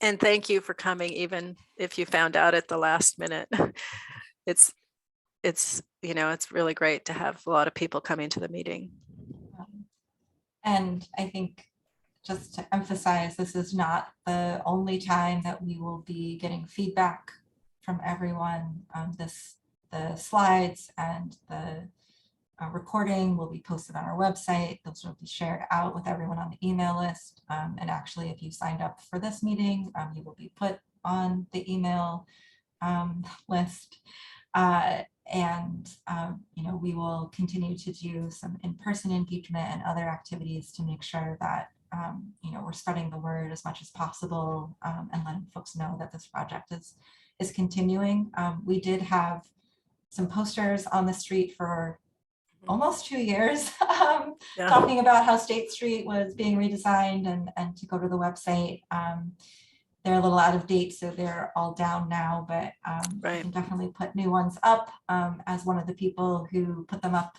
And thank you for coming, even if you found out at the last minute. It's, it's really great to have a lot of people coming to the meeting.
And I think just to emphasize, this is not the only time that we will be getting feedback from everyone. The slides and the recording will be posted on our website. Those will be shared out with everyone on the email list. And actually, if you signed up for this meeting, you will be put on the email list. We will continue to do some in-person engagement and other activities to make sure that we're spreading the word as much as possible, and letting folks know that this project is continuing. We did have some posters on the street for almost 2 years,
Yeah.
talking about how State Street was being redesigned, and to go to the website. They're a little out of date, so they're all down now, but
Right.
you can definitely put new ones up. As one of the people who put them up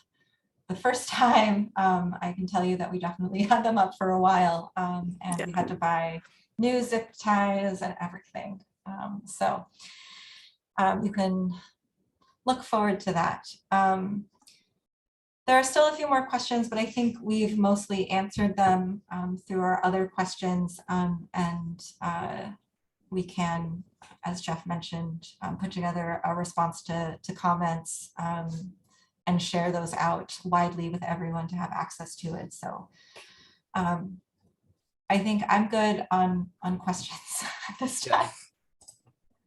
the first time, I can tell you that we definitely had them up for a while, and we had to buy new zip ties and everything. So you can look forward to that. There are still a few more questions, but I think we've mostly answered them through our other questions, and we can, as Jeff mentioned, put together a response to comments and share those out widely with everyone to have access to it. So I think I'm good on questions at this time.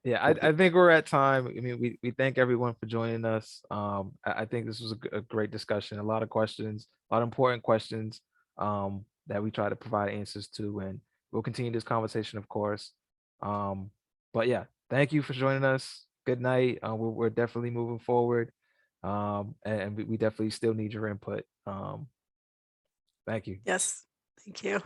Yeah, I think we're at time. I mean, we thank everyone for joining us. I think this was a great discussion, a lot of questions, a lot of important questions that we try to provide answers to, and we'll continue this conversation, of course. But yeah, thank you for joining us. Good night. We're definitely moving forward, and we definitely still need your input. Thank you.
Yes, thank you.